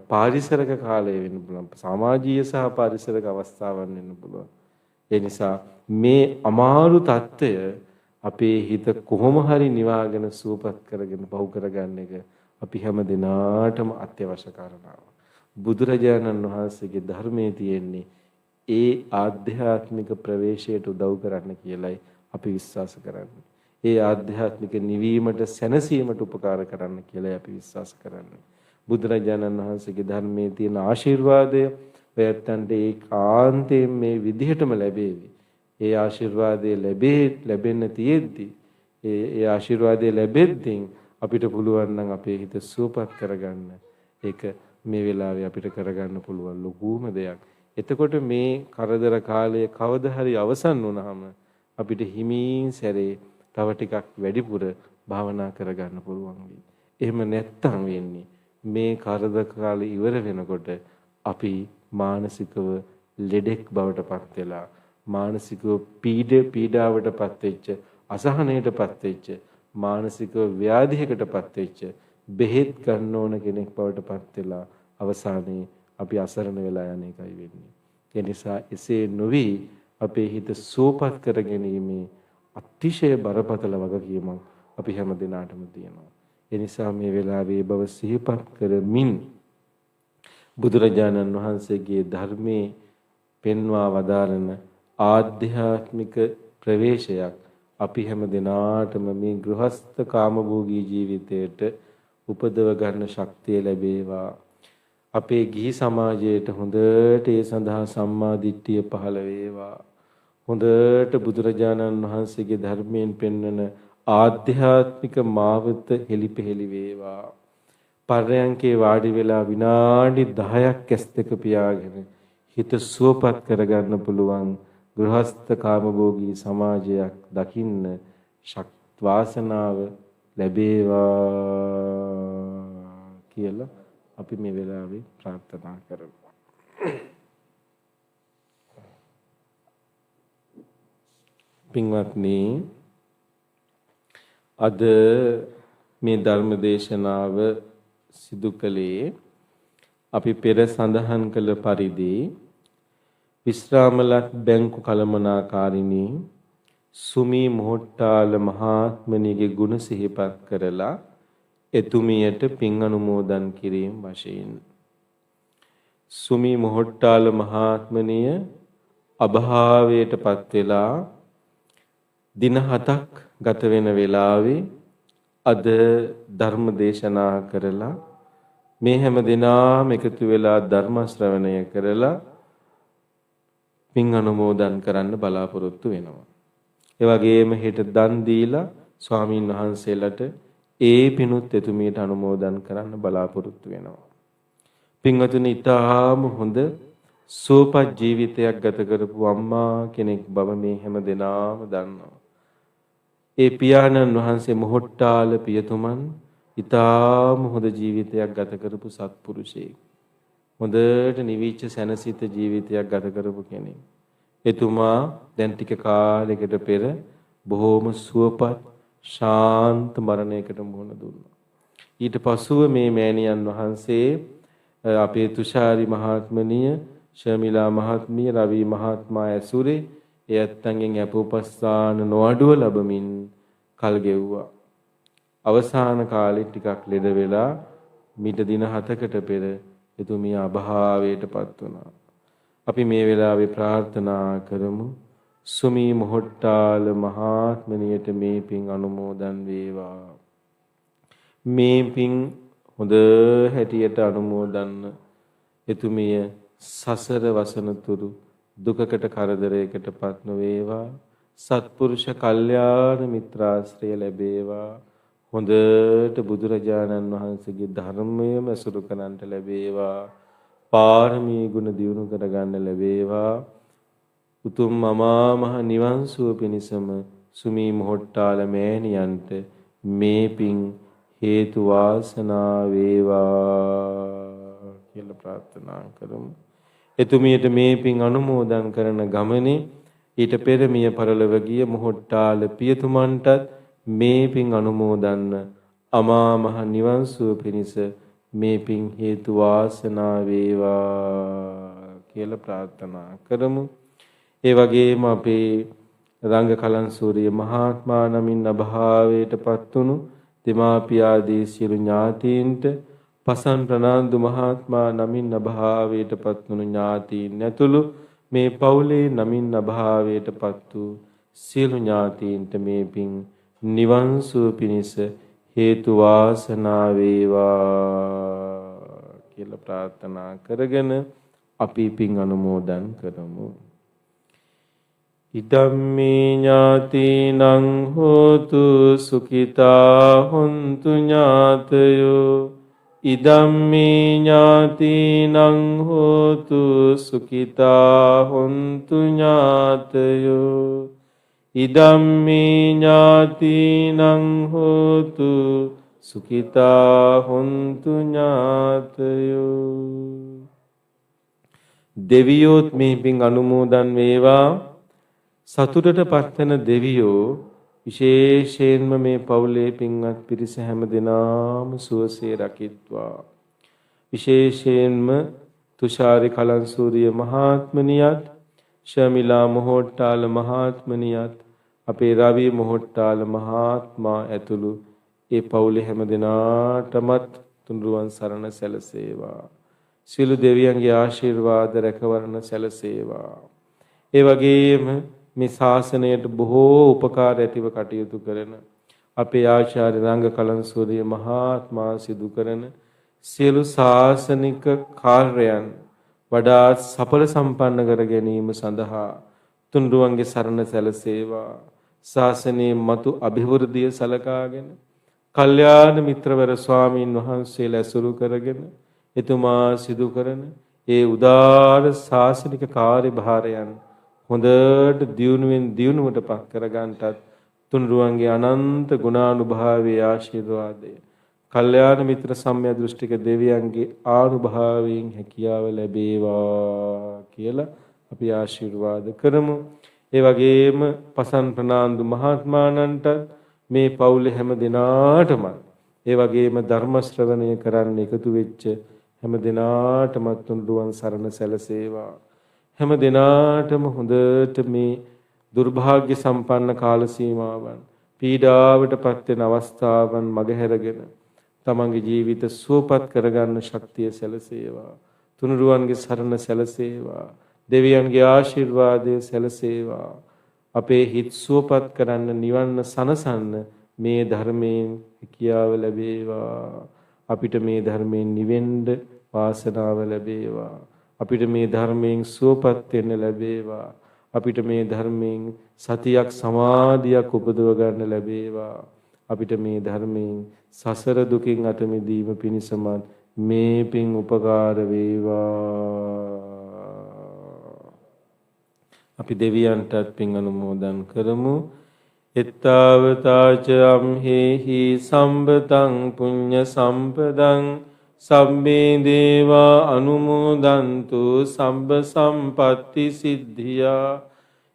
පාරිසරික කාලය වෙන්න පුළුවන්. සමාජීය සහ පාරිසරික අවස්ථාවන් වෙන්න පුළුවන්. ඒ නිසා මේ අමාරු தত্ত্বය අපේ හිත කොහොම හරි නිවාගෙන සූපත් කරගෙන පහු කරගන්න එක අපි හැම දිනාටම අත්‍යවශ්‍ය කාරණාවක්. බුදුරජාණන් වහන්සේගේ ධර්මයේ තියෙන්නේ ඒ ආධ්‍යාත්මික ප්‍රවේශයට උදව් කරන්න කියලයි අපි විශ්වාස කරන්නේ. ඒ ආධ්‍යාත්මික නිවීමට සැනසීමට උපකාර කරන්න කියලයි අපි විශ්වාස කරන්නේ. බුදුරජාණන් වහන්සේගේ ධර්මයේ තියෙන ආශිර්වාදය ඔයයන්ට ඒකාන්තයෙන් මේ විදිහටම ලැබේවි. ඒ ආශිර්වාදය ලැබෙන්න තියෙද්දි ඒ ආශිර්වාදය ලැබෙද්දී අපිට පුළුවන් නම් අපේ හිත සුවපත් කරගන්න. ඒක මේ වෙලාවේ අපිට කරගන්න පුළුවන් ලොකුම දෙයක්. එතකොට මේ කරදර කාලය කවදා හරි අවසන් වුණාම අපිට හිමින් සැරේ තව ටිකක් වැඩිපුර භාවනා කරගන්න පුළුවන් වෙයි. එහෙම නැත්තම් වෙන්නේ මේ කරදර කාලය ඉවර වෙනකොට අපි මානසිකව ලෙඩෙක් බවට පත් වෙලා මානසිකව පීඩාවට පත් වෙච්ච අසහනයට පත් වෙච්ච මානසික ව්‍යාධියකට පත් වෙච්ච බෙහෙත් ගන්න ඕන කෙනෙක් බවට පත් වෙලා අවසානයේ අපි අසරණ වෙලා යන එකයි වෙන්නේ. ඒ නිසා එසේ නොවි අපේ හිත සෝපත් කර ගැනීමේ අතිශය බරපතල වගකීමක් අපි හැම දිනාටම තියෙනවා. ඒ නිසා මේ වෙලාවේ බව සිහිපත් කරමින් බුදුරජාණන් වහන්සේගේ ධර්මයේ පෙන්වා වදාරන ආධ්‍යාත්මික ප්‍රවේශයක් අපි හැම දිනාටම මේ ගෘහස්ත කාමභෝගී ජීවිතයට උපදව ගන්න ශක්තිය ලැබේවා. අපේ ගිහි සමාජයට හොඳට ඒ සඳහා සම්මා දිට්ඨිය පහළ වේවා. හොඳට බුදුරජාණන් වහන්සේගේ ධර්මයෙන් පෙන්වන ආධ්‍යාත්මික මාවත හෙලිපෙහෙලි වේවා. පර්යංකේ වාඩි වෙලා විනාඩි 10ක් ඇස් දෙක පියාගෙන හිත සුවපත් කරගන්න පුළුවන් ගෘහස්ත කාමභෝගී සමාජයක් දකින්න වාසනාව ලැබේවා කියලා අපි මේ වෙලාවේ ප්‍රාර්ථනා කරමු. පින්වත්නි, අද මේ ධර්ම දේශනාව සිදු කළේ අපි පෙර සඳහන් කළ පරිදි විශ්‍රාමලත් බැංකු කළමනාකාරිණී සුමී මොහොට්ටාල මහත්මණියගේ ගුණ සිහිපත් කරලා එතුමියට පින් අනුමෝදන් කිරීම වශයෙන් සුමී මොහොට්ටාල මහත්මණිය අභාවයටපත් වෙලා දින 7ක් ගත වෙන වෙලාවේ අද ධර්ම දේශනා කරලා මේ හැම දිනම එකතු වෙලා ධර්ම ශ්‍රවණය කරලා පින් අනුමෝදන් කරන්න බලාපොරොත්තු වෙනවා. ඒ වගේම හෙට දන් දීලා ස්වාමින් වහන්සේලාට ඒ පිනුත් එතුමියට අනුමෝදන් කරන්න බලාපොරොත්තු වෙනවා. පින්වතුනි, ඊටාම හොඳ සුවපත් ජීවිතයක් ගත කරපු අම්මා කෙනෙක් බව මේ හැම දෙනාම දන්නවා. ඒ පියාණන් වහන්සේ මොහොට්ටාල පියතුමන් ඊටාම හොඳ ජීවිතයක් ගත කරපු සත්පුරුෂයෙක්. හොඳට නිවිච්ච සැනසිත ජීවිතයක් ගත කරපු කෙනෙක්. එතුමා දැන් ටික කාලයකට පෙර බොහොම සුවපත් ශාන්ත මරණයකට මුහුණ දුන්නා. ඊට පසුව මේ මෑණියන් වහන්සේ අපේ තුෂාරි මහත්මනිය, ශර්මිලා මහත්මිය, රවි මහත්මයා ඇසුරේ ඒ ඇත්තන්ගෙන් අපෝපස්ථාන නොඅඩුව ලැබමින් කල් ගෙව්වා. අවසාන කාලේ ටිකක් ලෙඩ වෙලා මීට දින 7කට පෙර එතුමිය අභාවයටපත් වුණා. අපි මේ වෙලාවේ ප්‍රාර්ථනා කරමු සුමී මොහොට්ටාල මහත්මනියට මේ පින් අනුමෝදන් වේවා. මේ පින් හොඳ හැටියට අනුමෝදන්න එතුමිය සසර වසනතුරු දුකකට කරදරයකටපත් නොවේවා. සත්පුරුෂ කල්යාණ මිත්‍රාශ්‍රය ලැබේවා. හොඳට බුදුරජාණන් වහන්සේගේ ධර්මයම අසුරු කරන්නට ලැබේවා. පාරමී ගුණ දියුණු කරගන්න ලැබේවා. උතුම් අමා මහ නිවන් සුව පිණිසම සුමී මොහොට්ටාල මෑණියන්ට මේ පින් හේතු වාසනා වේවා කියලා ප්‍රාර්ථනා කරමු. එතුමියට මේ පින් අනුමෝදන් කරන ගමනේ ඊට පෙර මිය පරලොව ගිය මොහොට්ටාල පියතුමන්ටත් මේ පින් අනුමෝදන්න අමා මහ නිවන් සුව පිණිස මේ පින් හේතු වාසනා වේවා කියලා ප්‍රාර්ථනා කරමු. ඒ වගේම අපේ රංග කලන්සූරිය මහත්මයා නමින් අභාවයටපත් වුණු දෙමාපියාදී සියලු ඥාතීන්ට, පසන් ප්‍රනාන්දු මහත්මයා නමින් අභාවයටපත් වුණු ඥාතීන් ඇතුළු මේ පවුලේ නමින් අභාවයටපත් වූ සියලු ඥාතීන්ට මේ පින් නිවන් සුව පිණිස හේතු වාසනා වේවා කියලා ප්‍රාර්ථනා කරගෙන අපි පින් අනුමෝදන් කරමු. ඉදම්මේ ඥාතිනං හෝතු සුඛිතා හොන්තු ඥාතයෝ. ඉදම්මේ ඥාතිනං හෝතු සුඛිතා හොන්තු ඥාතයෝ. ඉදම්මේ ඥාතිනං හෝතු සුඛිතා හොන්තු ඥාතයෝ. දෙවියෝත් මේ පින් අනුමෝදන් වේවා. සතුටට පත්වන දෙවියෝ විශේෂයෙන්ම මේ පවුලේ පින්වත් පිරිස හැම දෙනාම සුවසේ රකිත්වා. විශේෂයෙන්ම තුෂාරි කලන්සූරිය මහත්මනියත්, ශර්මිලා මොහොට්ටාල මහත්මනියත්, අපේ රවි මොහොට්ටාල මහත්මයා ඇතුළු ඒ පවුලේ හැම දෙනාටමත් තුනුරුවන් සරණ සැලසේවා. සියලු දෙවියන්ගේ ආශිර්වාද රැකවරණ සැලසේවා. ඒ වගේම මේ ශාසනයට බොහෝ උපකාර ඇතිව කටයුතු කරන අපේ ආචාර්ය රංග කලන්සූරිය මහත්මයා සිදු කරන සියලු ශාසනික කාර්යයන් වඩාත් සඵල සම්පන්න කර ගැනීම සඳහා තුන්රුවන්ගේ සරණ සැලසේවා. ශාසනයේ මතු අභිවෘද්ධිය සලකාගෙන කල්යාණ මිත්‍රවර ස්වාමීන් වහන්සේලා ඇසුරු කරගෙන එතුමා සිදු කරන ඒ උදාර ශාසනික කාර්යභාරයන් හොඳට දියුණුවෙන් දියුණුවට පත් කරගන්නටත් තුන්රුවන්ගේ අනන්ත ගුණානුභාවයේ ආශිර්වාදය, කල්යාණ මිත්‍ර සම්මිය දෘෂ්ටික දෙවියන්ගේ ආනුභාවයෙන් හැකියාව ලැබේවා කියලා අපි ආශිර්වාද කරමු. ඒ වගේම පසන් ප්‍රනාන්දු මහත්මයාණන්ට මේ පවුලේ හැම දිනාටම ඒ වගේම ධර්ම ශ්‍රවණය කරන්න එකතු වෙච්ච හැම දිනාටම තුන්රුවන් සරණ සැලසේවා. හැම දිනාටම හොඳට මේ දුර්භාග්‍ය සම්පන්න කාල සීමාවන්, පීඩාවටපත් වෙන අවස්ථාවන් මගහැරගෙන තමන්ගේ ජීවිත සුවපත් කරගන්න ශක්තිය සැලසේවා. තුනුරුවන්ගේ සරණ සැලසේවා. දෙවියන්ගේ ආශිර්වාදය සැලසේවා. අපේ හිත් සුවපත් කරන්න, නිවන්න සනසන්න මේ ධර්මයෙන් හැකියාව ලැබේවා. අපිට මේ ධර්මයෙන් නිවෙන්න වාසනාව ලැබේවා. අපිට මේ ධර්මයෙන් සුවපත් වෙන්න ලැබේවා. අපිට මේ ධර්මයෙන් සතියක් සමාධියක් උපදව ගන්න ලැබේවා. අපිට මේ ධර්මයෙන් සසර දුකින් අත මිදීම පිණිසමත් මේ පින් උපකාර වේවා. අපි දෙවියන්ටත් පින් අනුමෝදන් කරමු. එත්තාවතාච අම්හෙහි සම්බතං පුඤ්ඤ සම්පදං සම්මේ දේවා අනුමෝදන්තු සම්බ සම්පatti සිද්ධියා.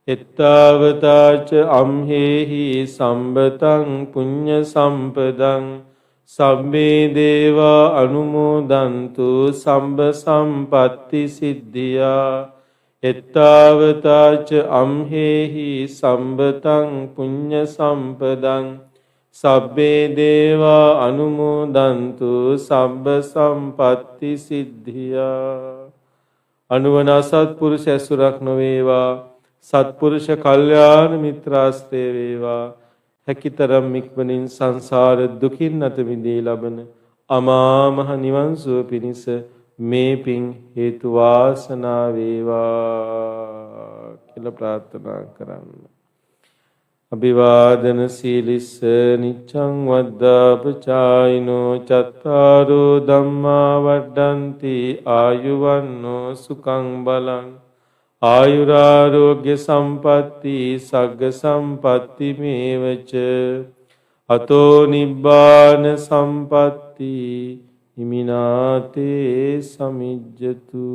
එත්තාවතාච අම්හෙහි සම්බතං පුඤ්ඤ සම්පදං සම්මේ දේවා අනුමෝදන්තු සම්බ සම්පatti සිද්ධියා. එත්තාවතාච අම්හෙහි සම්බතං පුඤ්ඤ සම්පදං සබ්බේ දේවා අනුමෝදන්තු සබ්බ සම්පatti සිද්ධියා. අනුවන සත්පුරුෂ ඇසුරක් නොවේවා, සත්පුරුෂ කල්යාණ මිත්‍රාශ්‍රය වේවා. හැකිතරම් ඉක්මනින් සංසාර දුකින් අත මිදී ලබන අමා මහ නිවන් සුව පිණිස මේ පින් හේතු වාසනා වේවා කියලා ප්‍රාර්ථනා කරන්න. අභිවාදන සීලිස්ස නිච්ඡං වද්දාපචායිනෝ චත්තාරෝ ධම්මා වඩ්ඩಂತಿ ආයුවන්නෝ සුඛං බලං ආයුරාෝග්‍ය සම්පatti සග්ග සම්පatti මේවච අතෝ නිබ්බාන සම්පatti හිමිනාතේ සමිජ්ජතු.